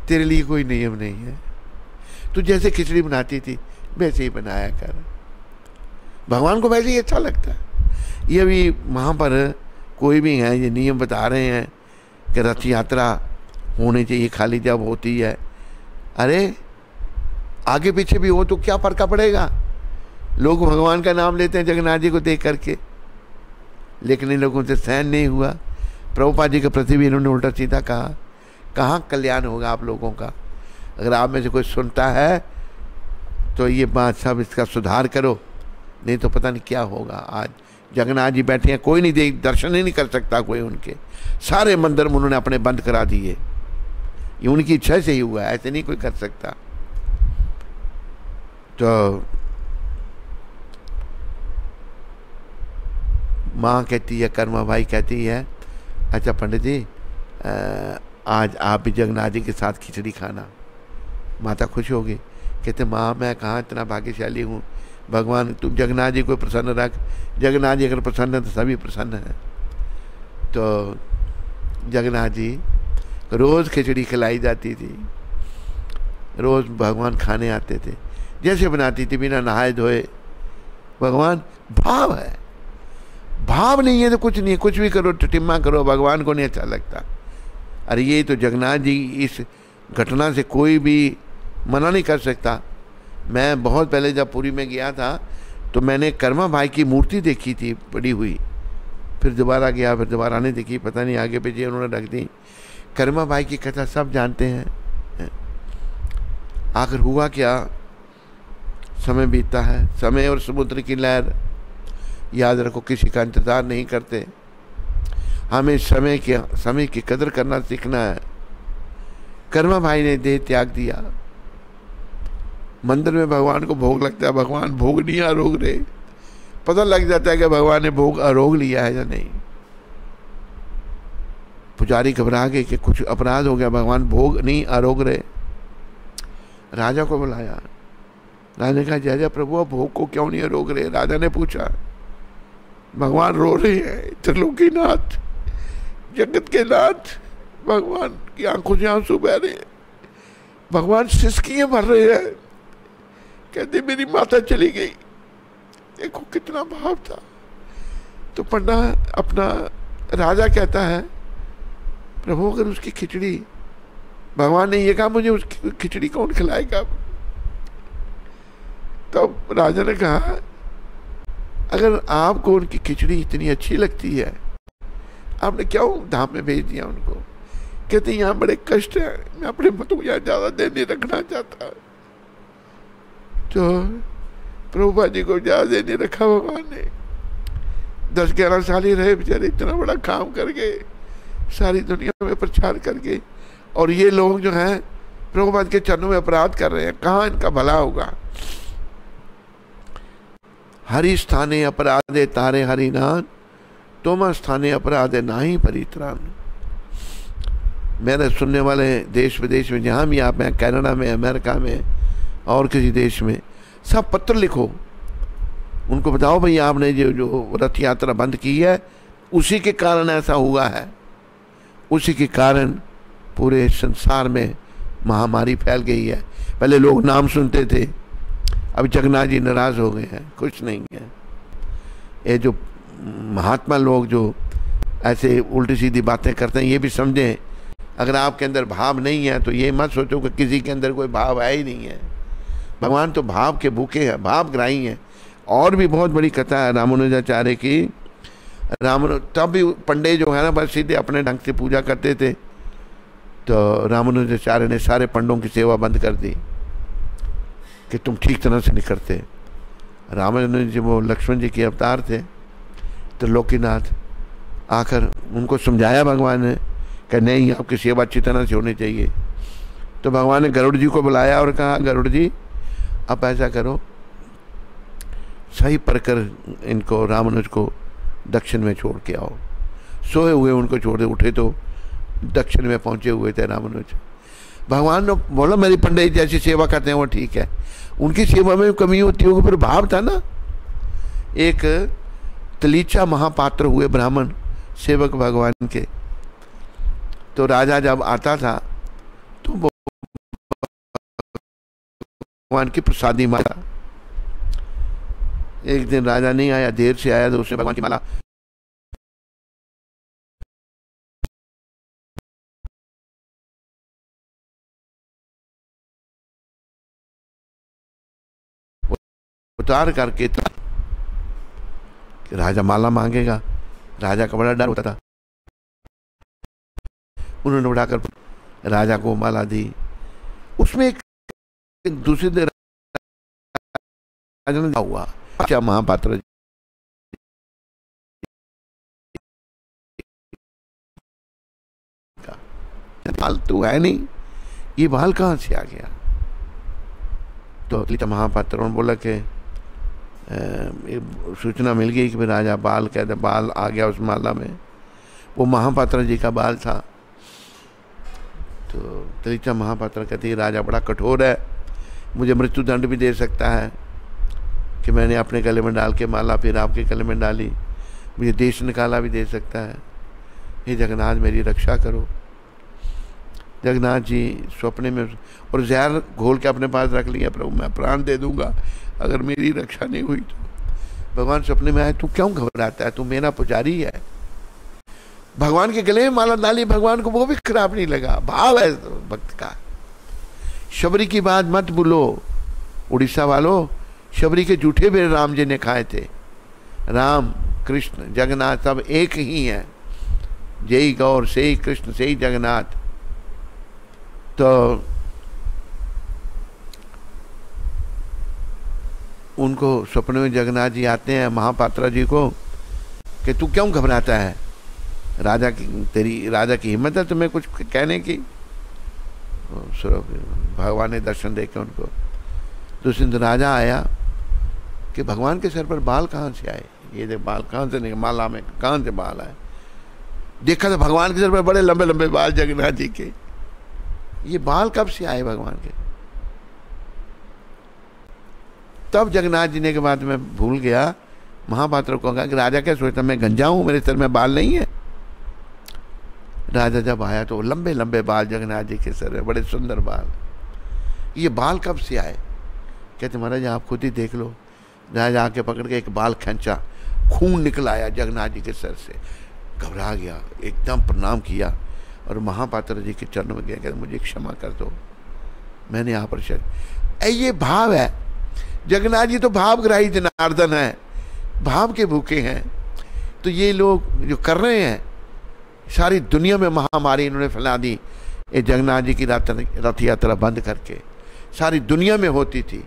तेरे लिए कोई नियम नहीं है। तू जैसे खिचड़ी बनाती थी वैसे ही बनाया कर, भगवान को वैसे ही अच्छा लगता है। ये अभी वहाँ पर कोई भी है, ये नियम बता रहे हैं कि रथ यात्रा होनी चाहिए खाली जब होती है। अरे आगे पीछे भी हो तो क्या फर्क पड़ेगा? लोग भगवान का नाम लेते हैं जगन्नाथ जी को देख करके, लेकिन इन लोगों से सहन नहीं हुआ। प्रभुपाद जी के प्रति भी इन्होंने उल्टा सीधा कहा। कहाँ कल्याण होगा आप लोगों का? अगर आप में से कोई सुनता है तो ये बात सब इसका सुधार करो, नहीं तो पता नहीं क्या होगा। आज जगन्नाथ जी बैठे हैं, कोई नहीं देख, दर्शन ही नहीं कर सकता कोई उनके। सारे मंदिर में उन्होंने अपने बंद करा दिए, ये उनकी इच्छा से ही हुआ, ऐसे नहीं कोई कर सकता। तो माँ कहती है, कर्मा भाई कहती है, अच्छा पंडित जी आज आप भी जगन्नाथ जी के साथ खिचड़ी खाना। माता खुश होगी, कहते माँ मैं कहाँ इतना भाग्यशाली हूँ, भगवान तू जगन्नाथ जी को प्रसन्न रख, जगन्नाथ जी अगर प्रसन्न है तो सभी प्रसन्न हैं। तो जगन्नाथ जी रोज़ खिचड़ी खिलाई जाती थी, रोज़ भगवान खाने आते थे, जैसे बनाती थी बिना नहाए धोए। भगवान भाव है, भाव नहीं है तो कुछ नहीं है, कुछ भी करो, टिटिम्मा करो, भगवान को नहीं अच्छा लगता। अरे ये तो जगन्नाथ जी, इस घटना से कोई भी मना नहीं कर सकता। मैं बहुत पहले जब पुरी में गया था तो मैंने कर्मा भाई की मूर्ति देखी थी पड़ी हुई, फिर दोबारा गया, फिर दोबारा नहीं देखी, पता नहीं आगे पीछे उन्होंने रख दी। कर्मा भाई की कथा सब जानते हैं। आखिर हुआ क्या, समय बीतता है, समय और समुद्र की लहर, याद रखो किसी का इंतज़ार नहीं करते। हमें समय की कदर करना सीखना है। कर्मा भाई ने देह त्याग दिया। मंदिर में भगवान को भोग लगता है, भगवान भोग नहीं आरोग रहे, पता लग जाता है कि भगवान ने भोग आरोग लिया है या नहीं। पुजारी घबरा गए कि कुछ अपराध हो गया, भगवान भोग नहीं आरोग रहे। राजा को बुलाया, राजा ने कहा जय जय प्रभु, अब भोग को क्यों नहीं आरोग रहे? राजा ने पूछा, भगवान रो रहे हैं, त्रिलोकीनाथ, जगत के नाथ, भगवान की आंखों से आंसू बह रहे हैं, भगवान सिसकियां भर रहे हैं, कहते मेरी माता चली गई। देखो कितना भाव था। तो पंडा अपना राजा कहता है, प्रभु अगर उसकी खिचड़ी, भगवान ने ये कहा मुझे उसकी खिचड़ी कौन खिलाएगा? तो राजा ने कहा अगर आपको उनकी खिचड़ी इतनी अच्छी लगती है, आपने क्यों धाम में भेज दिया उनको? कहते यहाँ बड़े कष्ट है, मैं अपने बतू यहाँ ज्यादा देर नहीं रखना चाहता। तो प्रभुपा जी को ज्यादा देर नहीं रखा भगवान ने। 10-11 साल ही रहे बेचारे, इतना बड़ा काम करके, सारी दुनिया में प्रचार करके, और ये लोग जो हैं प्रभुपाद के चरणों में अपराध कर रहे हैं, कहाँ इनका भला होगा? हरि स्थाने अपराधे तारे हरिनान, तुम स्थाने अपराधे नाही परित्राण। मेरे सुनने वाले देश विदेश में जहाँ भी आप हैं, कनाडा में, अमेरिका में और किसी देश में, सब पत्र लिखो, उनको बताओ भाई आपने जो रथ यात्रा बंद की है उसी के कारण ऐसा हुआ है, उसी के कारण पूरे संसार में महामारी फैल गई है। पहले लोग नाम सुनते थे, अब जगन्नाथ जी नाराज हो गए हैं, कुछ नहीं है। ये जो महात्मा लोग जो ऐसे उल्टी सीधी बातें करते हैं, ये भी समझें अगर आपके अंदर भाव नहीं है तो ये मत सोचो कि किसी के अंदर कोई भाव है ही नहीं है। भगवान तो भाव के भूखे हैं, भाव ग्राही हैं। और भी बहुत बड़ी कथा है रामानुजाचार्य की। तब भी पंडे जो है ना बस सीधे अपने ढंग से पूजा करते थे, तो रामानुजाचार्य ने सारे पंडों की सेवा बंद कर दी कि तुम ठीक तरह से नहीं करते। रामानुज जी वो लक्ष्मण जी के अवतार थे, त्रिलोकीनाथ, आकर उनको समझाया भगवान ने कि नहीं आपकी सेवा अच्छी तरह से होनी चाहिए। तो भगवान ने गरुड़ जी को बुलाया और कहा गरुड़ जी आप ऐसा करो, सही परकर इनको रामानुज को दक्षिण में छोड़ के आओ। सोए हुए उनको छोड़ दे, उठे तो दक्षिण में पहुंचे हुए थे रामानुज। भगवान ने बोला मेरी पंडित जैसी सेवा करते हैं वो ठीक है, उनकी सेवा में कमी होती होगी, फिर भाव था ना। एक तलीचा महापात्र हुए ब्राह्मण सेवक भगवान के, तो राजा जब आता था तो वो भगवान की प्रसादी माला, एक दिन राजा नहीं आया, देर से आया, तो उसने भगवान की माला उतार करके कि राजा माला मांगेगा, राजा का बड़ा डर होता था। उन्होंने उठाकर राजा को माला दी। उसमें एक दूसरे दिन राजा ने हुआ, अच्छा महापात्र बाल तो है नहीं, ये बाल कहाँ से आ गया? तो तलीचा महापात्र ने बोला कि सूचना मिल गई कि राजा बाल कहते बाल आ गया उस माला में, वो महापात्र जी का बाल था। तो तलीचा महापात्र कहती है राजा बड़ा कठोर है, मुझे मृत्युदंड भी दे सकता है कि मैंने अपने गले में डाल के माला फिर आपके गले में डाली, मुझे देश निकाला भी दे सकता है। हे जगन्नाथ मेरी रक्षा करो। जगन्नाथ जी स्वप्ने में और जहर घोल के अपने पास रख लिया, प्रभु मैं प्राण दे दूंगा अगर मेरी रक्षा नहीं हुई तो। भगवान सपने में आए, तू क्यों घबराता है, तू मेरा पुजारी है। भगवान के गले में माला डाली, भगवान को वो भी खराब नहीं लगा, भाव है तो भक्त का। शबरी की बात मत भूलो, उड़ीसा वालों, शबरी के जूठे बेर राम जी ने खाए थे। राम कृष्ण जगन्नाथ सब एक ही हैं, जय गौर से ही कृष्ण से ही जगन्नाथ। तो उनको सपने में जगन्नाथ जी आते हैं महापात्रा जी को कि तू क्यों घबराता है, राजा की तेरी राजा की हिम्मत है तुम्हें कुछ कहने की। भगवान ने दर्शन देके उनको, दूसरे दिन राजा आया कि भगवान के सर पर बाल कहाँ से आए, ये देख बाल कहाँ से नहीं, माला में कहाँ से बाल आए। देखा तो भगवान के सर पर बड़े लंबे लंबे बाल जगन्नाथ जी के, ये बाल कब से आए भगवान के। तब जगन्नाथ जी ने के बाद मैं भूल गया, महापात्र को कहा कि राजा क्या सोचता मैं गंजा हूं, मेरे सर में बाल नहीं है। राजा जब आया तो लंबे लंबे बाल जगन्नाथ जी के सर में, बड़े सुंदर बाल। ये बाल कब से आए? कहते महाराज आप खुद ही देख लो। राजा आके पकड़ के एक बाल खींचा, खून निकल आया जगन्नाथ जी के सर से। घबरा गया, एकदम प्रणाम किया और महापात्र जी के चरणों में गया, कहते मुझे क्षमा कर दो, मैंने यहाँ पर ये भाव है। जगन्नाथ जी तो भावग्राही जनार्दन है, भाव के भूखे हैं। तो ये लोग जो कर रहे हैं, सारी दुनिया में महामारी इन्होंने फैला दी। ये जगन्नाथ जी की रथ यात्रा बंद करके सारी दुनिया में होती थी।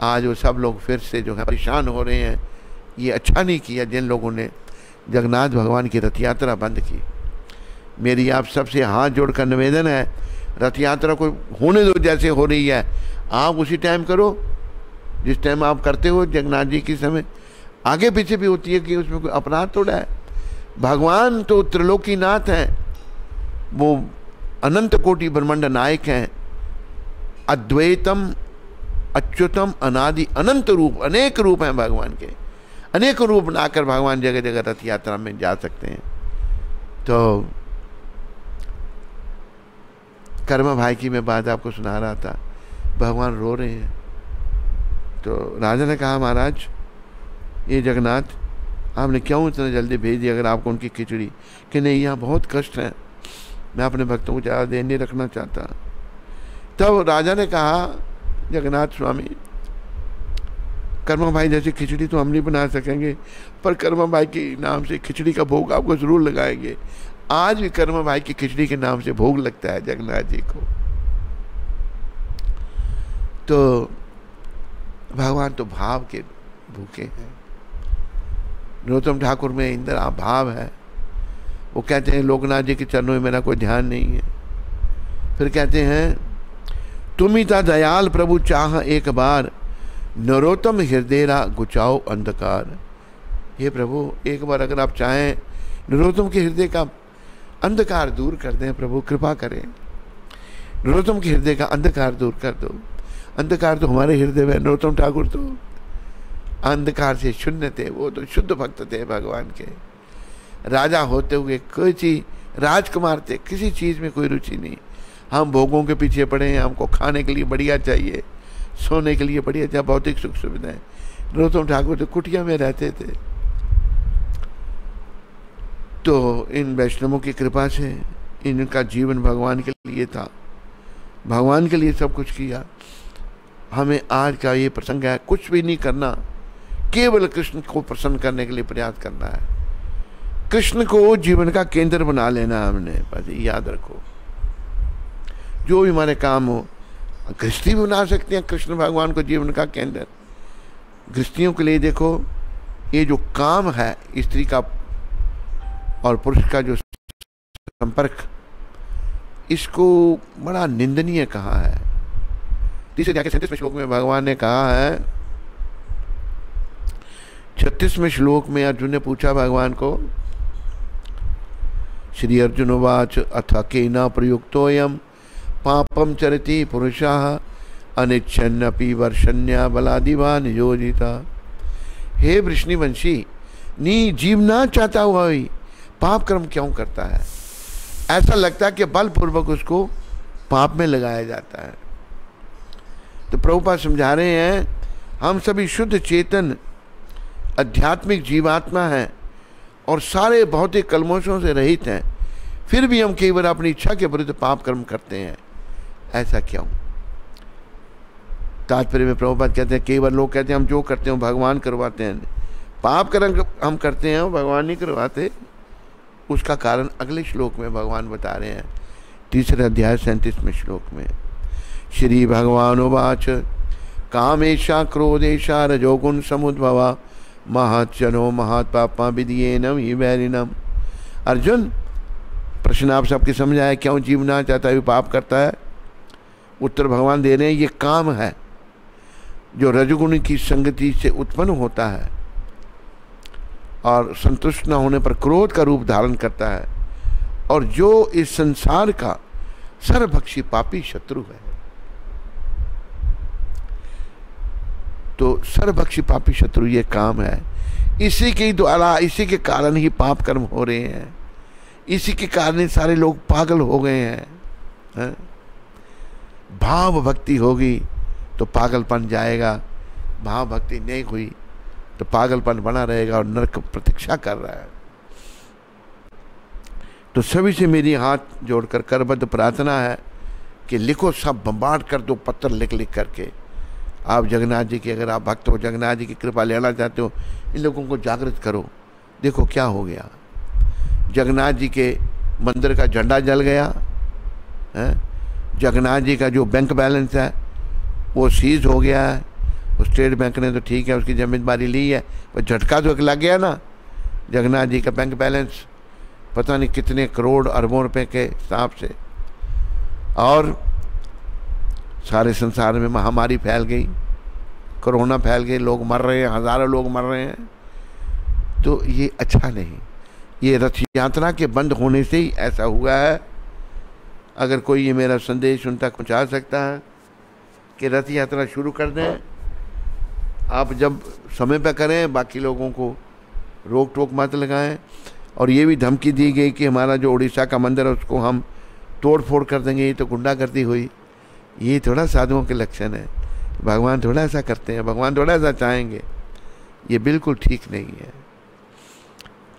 आज वो सब लोग फिर से जो है परेशान हो रहे हैं। ये अच्छा नहीं किया जिन लोगों ने जगन्नाथ भगवान की रथ यात्रा बंद की। मेरी आप सबसे हाथ जोड़कर निवेदन है, रथ यात्रा को होने दो जैसे हो रही है, आप उसी टाइम करो जिस टाइम आप करते हो जगन्नाथ जी की समय। आगे पीछे भी होती है कि उसमें कोई अपराध थोड़ा है। भगवान तो त्रिलोकीनाथ हैं, वो अनंत कोटि ब्रह्मांड नायक हैं, अद्वैतम अच्युतम अनादि अनंत रूप, अनेक रूप हैं भगवान के। अनेक रूप बनाकर भगवान जगह जगह रथ यात्रा में जा सकते हैं। तो कर्मा भाई की मैं बात आपको सुना रहा था, भगवान रो रहे हैं। तो राजा ने कहा महाराज ये जगन्नाथ आपने क्यों इतना जल्दी भेज दिया, अगर आपको उनकी खिचड़ी, कि नहीं यहाँ बहुत कष्ट है, मैं अपने भक्तों को ज़्यादा देर नहीं रखना चाहता। तब राजा ने कहा जगन्नाथ स्वामी कर्मा भाई जैसी खिचड़ी तो हम नहीं बना सकेंगे, पर कर्मा भाई के नाम से खिचड़ी का भोग आपको ज़रूर लगाएंगे। आज भी कर्मा भाई की खिचड़ी के नाम से भोग लगता है जगन्नाथ जी को। तो भगवान तो भाव के भूखे हैं। नरोत्तम ठाकुर में इंदिरा भाव है। वो कहते हैं लोकनाथ जी के चरणों में मेरा कोई ध्यान नहीं है। फिर कहते हैं तुम ही था दयाल प्रभु चाह एक बार, नरोत्तम हृदयरा गुचाओ अंधकार। हे प्रभु एक बार अगर आप चाहें नरोत्तम के हृदय का अंधकार दूर कर दें, प्रभु कृपा करें, नरोत्तम के हृदय का अंधकार दूर कर दो। अंधकार तो हमारे हृदय में, नरोत्तम ठाकुर तो अंधकार से शून्य थे, वो तो शुद्ध भक्त थे भगवान के। राजा होते हुए कोई चीज, राजकुमार थे, किसी चीज में कोई रुचि नहीं। हम भोगों के पीछे पड़े हैं, हमको खाने के लिए बढ़िया चाहिए, सोने के लिए बढ़िया चाहिए, भौतिक सुख सुविधाएं। नरोत्तम ठाकुर तो कुटिया में रहते थे। तो इन वैष्णवों की कृपा से इनका जीवन भगवान के लिए था, भगवान के लिए सब कुछ किया। हमें आज का ये प्रसंग है, कुछ भी नहीं करना, केवल कृष्ण को प्रसन्न करने के लिए प्रयास करना है। कृष्ण को जीवन का केंद्र बना लेना हमने, बस याद रखो। जो भी हमारे काम हो, गृहस्थी भी बना सकते हैं कृष्ण भगवान को जीवन का केंद्र। गृहस्थियों के लिए देखो, ये जो काम है स्त्री का और पुरुष का जो संपर्क, इसको बड़ा निंदनीय कहा है। तीसरे जाके 37वें श्लोक में भगवान ने कहा है, 36वें श्लोक में अर्जुन ने पूछा भगवान को, श्री अर्जुन उवाच अथ केन प्रयुक्तोऽयं पापम चरति पुरुषाः अनिच्छन्नपि वर्षण्या बलादिवान योजिता। हे वृष्णिवंशी, नी जीव ना चाहता हुआ भी पाप कर्म क्यों करता है? ऐसा लगता है कि बलपूर्वक उसको पाप में लगाया जाता है। तो प्रभुपाद समझा रहे हैं, हम सभी शुद्ध चेतन आध्यात्मिक जीवात्मा हैं और सारे भौतिक कलमोशों से रहित हैं, फिर भी हम केवल अपनी इच्छा के विरुद्ध पाप कर्म करते हैं। ऐसा क्यों? तात्पर्य में प्रभुपाद कहते हैं, कई बार लोग कहते हैं हम जो करते हैं भगवान करवाते हैं। पाप कर्म हम करते हैं भगवान नहीं करवाते। उसका कारण अगले श्लोक में भगवान बता रहे हैं, 3 अध्याय 37वें श्लोक में। श्री भगवान उवाच कामेशा क्रोधेशा रजोगुण समुद्भवा महच्चनो महत्पापा विधियेनम ही वैरिणम। अर्जुन, प्रश्न आप सबके समझ आया, क्यों जीवना चाहता है पाप करता है? उत्तर भगवान दे रहे हैं, ये काम है जो रजोगुण की संगति से उत्पन्न होता है और संतुष्ट न होने पर क्रोध का रूप धारण करता है, और जो इस संसार का सर्वभक्षी पापी शत्रु है। तो सर्वभक्षी पापी शत्रु ये काम है। इसी के द्वारा, इसी के कारण ही पाप कर्म हो रहे हैं। इसी के कारण सारे लोग पागल हो गए हैं। भाव भक्ति होगी तो पागलपन जाएगा, भाव भक्ति नहीं हुई तो पागलपन बना रहेगा और नरक प्रतीक्षा कर रहा है। तो सभी से मेरी हाथ जोड़कर करबद्ध प्रार्थना है कि लिखो, सब बम्बार्ड कर दो पत्र लिख लिख करके। आप जगन्नाथ जी के, अगर आप भक्त हो, जगन्नाथ जी की कृपा लेना चाहते हो, इन लोगों को जागृत करो। देखो क्या हो गया, जगन्नाथ जी के मंदिर का झंडा जल गया है, जगन्नाथ जी का जो बैंक बैलेंस है वो सीज हो गया है। उस स्टेट बैंक ने तो ठीक है उसकी जिम्मेदारी ली है, पर झटका तो लग गया ना। जगन्नाथ जी का बैंक बैलेंस पता नहीं कितने करोड़ अरबों रुपए के हिसाब से, और सारे संसार में महामारी फैल गई, कोरोना फैल गई, लोग मर रहे हैं, हजारों लोग मर रहे हैं। तो ये अच्छा नहीं। ये रथ यात्रा के बंद होने से ही ऐसा हुआ है। अगर कोई ये मेरा संदेश उन तक पहुँचा सकता है कि रथ यात्रा शुरू कर दें, आप जब समय पर करें, बाकी लोगों को रोक टोक मत लगाएं। और ये भी धमकी दी गई कि हमारा जो उड़ीसा का मंदिर है उसको हम तोड़ फोड़ कर देंगे। ये तो गुंडागर्दी हुई। ये थोड़ा साधुओं के लक्षण है। भगवान थोड़ा ऐसा करते हैं, भगवान थोड़ा ऐसा चाहेंगे। ये बिल्कुल ठीक नहीं है।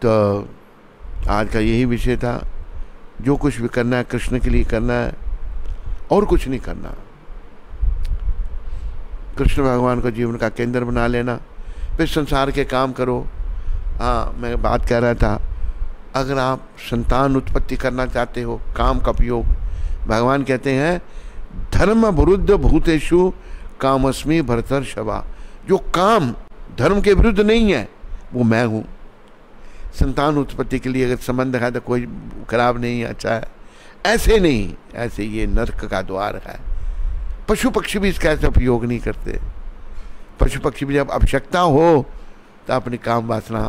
तो आज का यही विषय था। जो कुछ भी करना है कृष्ण के लिए करना है और कुछ नहीं करना। कृष्ण भगवान को जीवन का केंद्र बना लेना, फिर संसार के काम करो। हाँ, मैं बात कह रहा था, अगर आप संतान उत्पत्ति करना चाहते हो, काम का उपयोग, भगवान कहते हैं धर्म विरुद्ध भूतेषु कामस्मि भरतर्षभा। जो काम धर्म के विरुद्ध नहीं है वो मैं हूँ। संतान उत्पत्ति के लिए अगर संबंध है तो कोई खराब नहीं, अच्छा है। ऐसे नहीं, ऐसे ये नरक का द्वार है। पशु पक्षी भी इसका ऐसा उपयोग नहीं करते। पशु पक्षी भी जब आवश्यकता हो तो अपनी काम वासना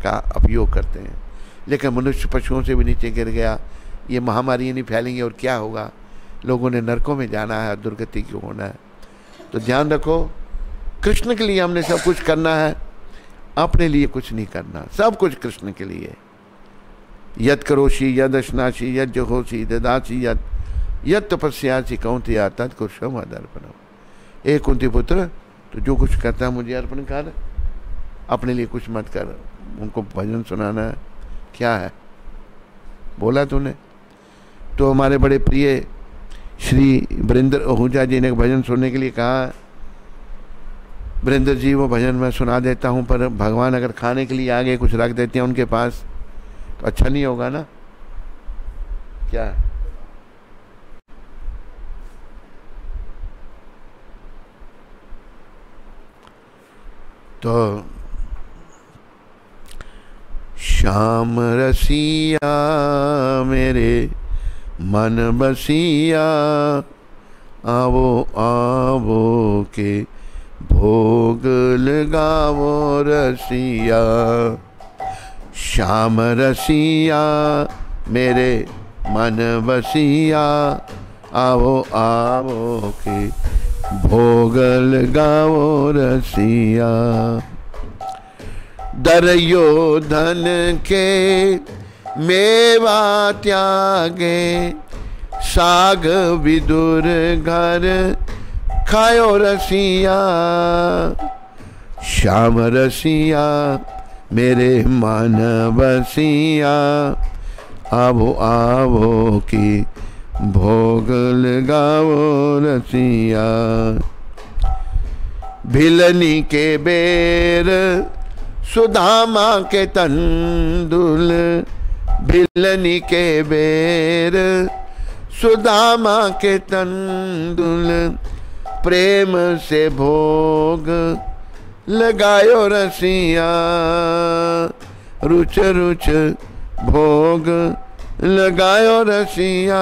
का उपयोग करते हैं। लेकिन मनुष्य पशुओं से भी नीचे गिर गया, ये महामारी नहीं फैलेंगी और क्या होगा? लोगों ने नरकों में जाना है, दुर्गति क्यों होना है? तो ध्यान रखो, कृष्ण के लिए हमने सब कुछ करना है, अपने लिए कुछ नहीं करना। सब कुछ कृष्ण के लिए। यत् करोषि यद् अश्नासि यद् जहोषि ददासि यत् तपस्यासि कौन्तेय तत्कुरुषं मदर्पणम्। हे कुंती पुत्र, तो जो कुछ करता है मुझे अर्पण कर, अपने लिए कुछ मत कर। उनको भजन सुनाना है, क्या है बोला तूने? तो हमारे बड़े प्रिय श्री वरिंदर आहूजा जी ने भजन सुनने के लिए कहा। वरिंदर जी, वो भजन मैं सुना देता हूँ, पर भगवान अगर खाने के लिए आगे कुछ रख देते हैं उनके पास तो अच्छा नहीं होगा ना? क्या है? तो श्याम रसिया मेरे मन बसिया, आवो आवो के भोग लगावो रसिया। श्याम रसिया मेरे मन बसिया, आवो आवो के भोग लगावो रसिया। दरियो धन के मेवा त्यागे, साग विदुर घर खायो रसिया। श्याम रसिया मेरे मन बसिया, आवो आवो की भोग लगाओ रसिया। भिलनी के बेर सुदामा के तंदुल, भिलनी के बेर सुदामा के तंदुल, प्रेम से भोग लगायो रसिया, रुच रुच भोग लगायो रसिया।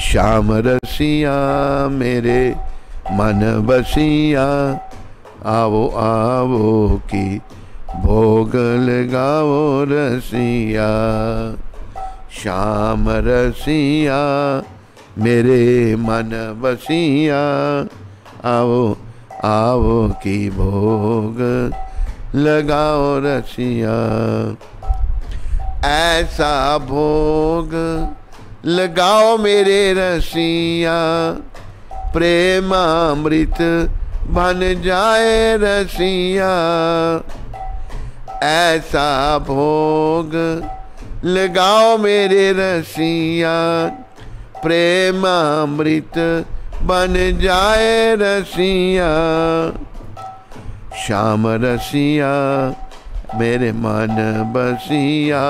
श्याम रसिया मेरे मन बसिया, आवो आवो की भोग लगाओ रसिया। श्याम रसिया मेरे मन बसिया, आओ आओ की भोग लगाओ रसिया। ऐसा भोग लगाओ मेरे रसिया, प्रेमामृत बन जाए रसिया। ऐसा भोग लगाओ मेरे रसिया, प्रेमामृत बन जाए रसिया। श्याम रसिया मेरे मन बसिया,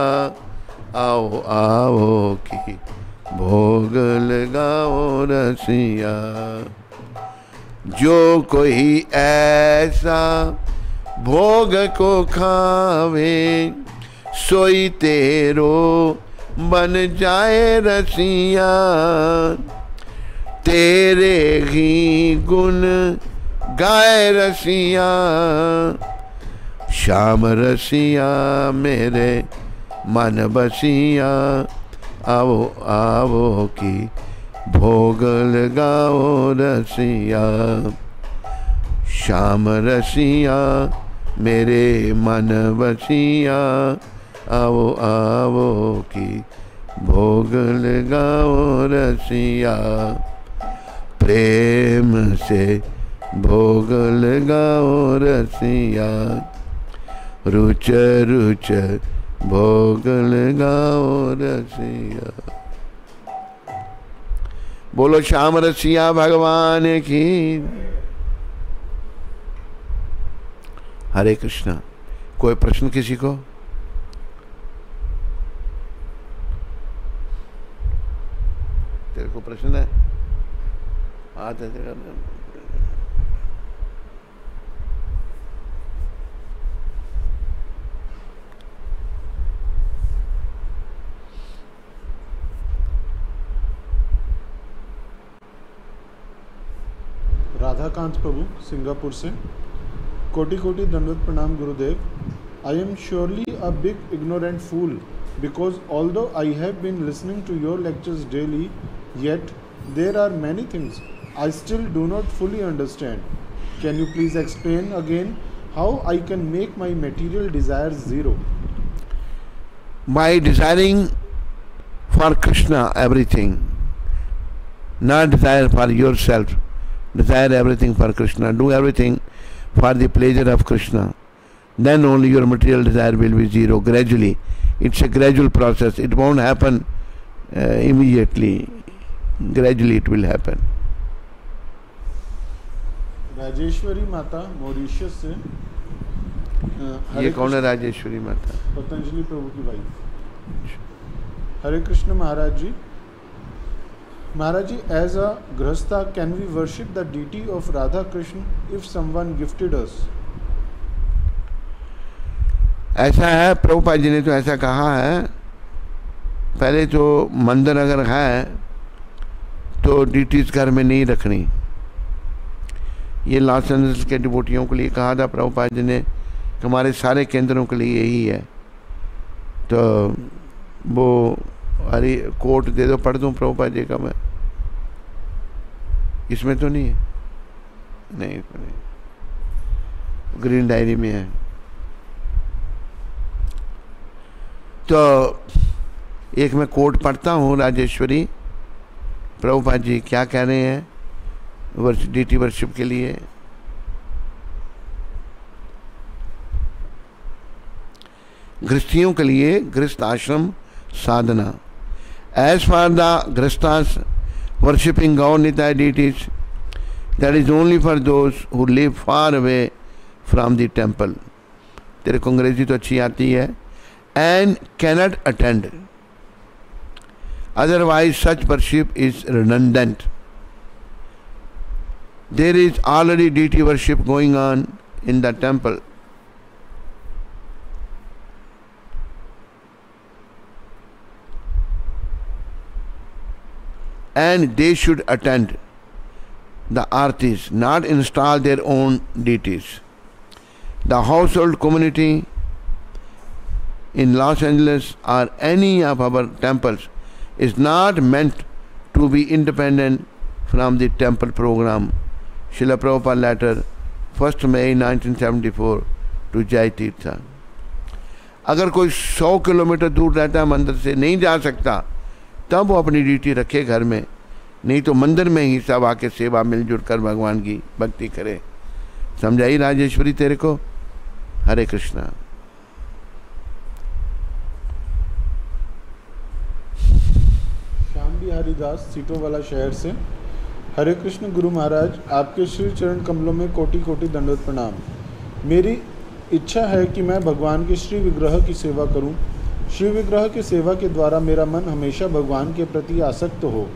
आओ आओ की भोग लगाओ रसिया। जो कोई ऐसा भोग को खावे, सोई तेरो बन जाए रसिया। तेरे ही गुण गाए रसिया, श्याम रसिया मेरे मन बसिया। आओ आओ की भोग लगाओ रसिया। श्याम रसिया मेरे मन बसिया, आओ आओ की भोग लगाओ रसिया। प्रेम से भोग लगाओ रसिया, रुच रुच भोग लगाओ रसिया। बोलो श्याम रसिया भगवान की। हरे कृष्णा। कोई प्रश्न किसी को? तेरे को प्रश्न है? हाथ ऐसे करना। राधाकांत प्रभु सिंगापुर से। कोटि कोटि दंडवत प्रणाम गुरुदेव। I am surely a big ignorant fool because although I have been listening to your lectures daily, yet there are many things I still do not fully understand. Can you please explain again how I can make my material desires zero? By desiring for Krishna everything, not desire for yourself, desire everything for Krishna, do everything for the pleasure of Krishna, then only your material desire will be zero gradually. It's a gradual process. It won't happen immediately. Gradually it will happen. Rajeshwari माता Mauritius से। ये कौन है राजेश्वरी माता? पतंजलि प्रभु की wife. Hare Krishna Maharaj ji. Maharaj ji, as a grahastha, can we worship the deity of Radha Krishna if someone gifted us? ऐसा है, प्रभुपाद जी ने तो ऐसा कहा है। पहले तो मंदिर अगर है तो डिटीज घर में नहीं रखनी। ये लॉस एंजल्स के डिवोटियों के लिए कहा था प्रभुपाद जी ने, हमारे सारे केंद्रों के लिए यही है। तो वो अरे कोट दे दो, पढ़ दूँ प्रभुपाद जी का मैं? इसमें तो नहीं है, नहीं, ग्रीन डायरी में है। तो एक मैं कोट पढ़ता हूँ राजेश्वरी। प्रभुपाद जी क्या कह रहे हैं डीटी वर्शिप के लिए। गृहस्थियों के लिए गृहस्थ आश्रम साधना। एज फॉर द गृहस्थास worshipping God Nitai deities, That is only for those who live far away from the temple. तेरे को अंग्रेजी तो अच्छी आती है. And cannot attend. Otherwise such worship is redundant. There is already deity worship going on in the temple. And they should attend the artis, not install their own deities. The household community in Los Angeles or any of our temples is not meant to be independent from the temple program. Srila Prabhupada letter 1st May 1974 to Jai Tirtha. अगर कोई 100 kilometre दूर रहता है, मंदिर से नहीं जा सकता, तब वो अपनी ड्यूटी रखे घर में, नहीं तो मंदिर में ही सब आके सेवा मिलजुल कर भगवान की भक्ति करे. समझाई राजेश्वरी तेरे को? हरे कृष्णा. श्याम बिहारी दास सीटोवाला शहर से. हरे कृष्ण गुरु महाराज, आपके श्री चरण कमलों में कोटि कोटि दंडवत प्रणाम. मेरी इच्छा है कि मैं भगवान के श्री विग्रह की सेवा करूं. श्री विग्रह की सेवा के द्वारा मेरा मन हमेशा भगवान के प्रति आसक्त हो.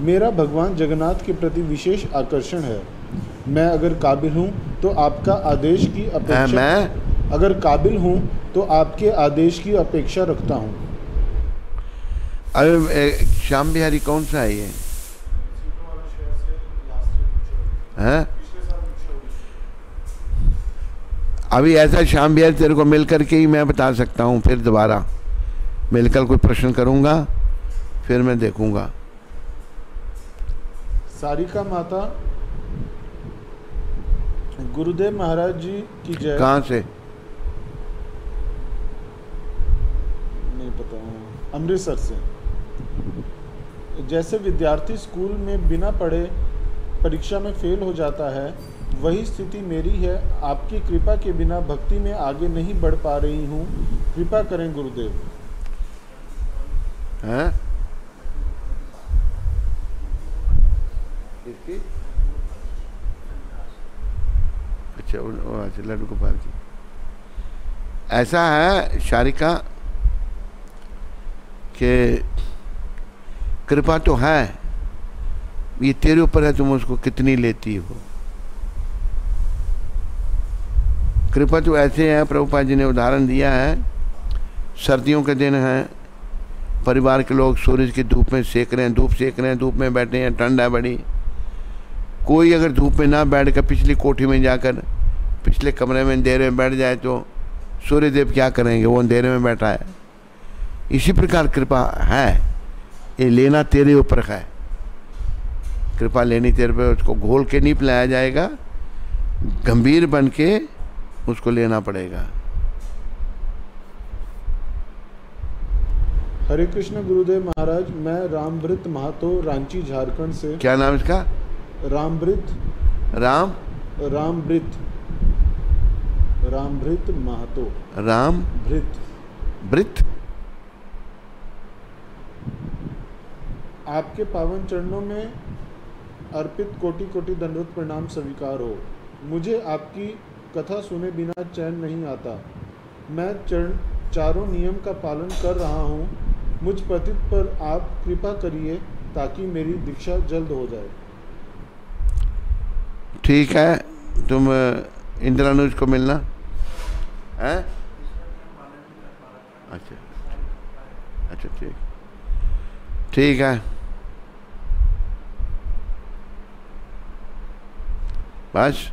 मेरा भगवान जगन्नाथ के प्रति विशेष आकर्षण है. मैं अगर काबिल हूं तो आपका आदेश की अपेक्षा अगर काबिल हूं तो आपके आदेश की अपेक्षा रखता हूं. अरे श्याम बिहारी कौन सा है ये? हैं? अभी ऐसा श्याम बिहारी तेरे को मिल करके ही मैं बता सकता हूँ. फिर दोबारा मिलकर कोई प्रश्न करूँगा, फिर मैं देखूँगा. सारिका माता, गुरुदेव महाराज जी की जय. कहाँ से? नहीं पता हूँ. अमृतसर से. जैसे विद्यार्थी स्कूल में बिना पढ़े परीक्षा में फेल हो जाता है, वही स्थिति मेरी है. आपकी कृपा के बिना भक्ति में आगे नहीं बढ़ पा रही हूँ. कृपा करें गुरुदेव. हैं? अच्छा, लड्डू गोपाल की. ऐसा है शारिका कि कृपा तो है, ये तेरे ऊपर है तुम उसको कितनी लेती हो. कृपा तो ऐसे है, प्रभुपाद जी ने उदाहरण दिया है. सर्दियों के दिन हैं, परिवार के लोग सूरज की धूप में सेक रहे हैं, धूप सेक रहे हैं, धूप में बैठे हैं, ठंड है बड़ी. कोई अगर धूप में ना बैठ कर पिछली कोठी में जाकर पिछले कमरे में अंधेरे में बैठ जाए तो सूर्यदेव क्या करेंगे? वो अंधेरे में बैठा है. इसी प्रकार कृपा है, ये लेना तेरे ऊपर है. कृपा लेनी तेरे पे, उसको घोल के नहीं पिलाया जाएगा, गंभीर बन के उसको लेना पड़ेगा. हरे कृष्ण गुरुदेव महाराज, मैं रामभृत महतो, रांची झारखंड से. क्या नाम इसका? रामभृत. रामभृत महतो. भृत. आपके पावन चरणों में अर्पित कोटि कोटि दंडवत प्रणाम स्वीकार हो. मुझे आपकी कथा सुने बिना चैन नहीं आता. मैं चारों नियम का पालन कर रहा हूँ. मुझ पतित पर आप कृपा करिए ताकि मेरी दीक्षा जल्द हो जाए. ठीक है, तुम इंद्रानुज को मिलना है. अच्छा ठीक है. बस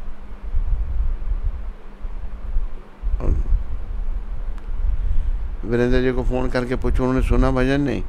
वीरेंद्र जी को फोन करके पूछो, उन्होंने सुना भजन नहीं?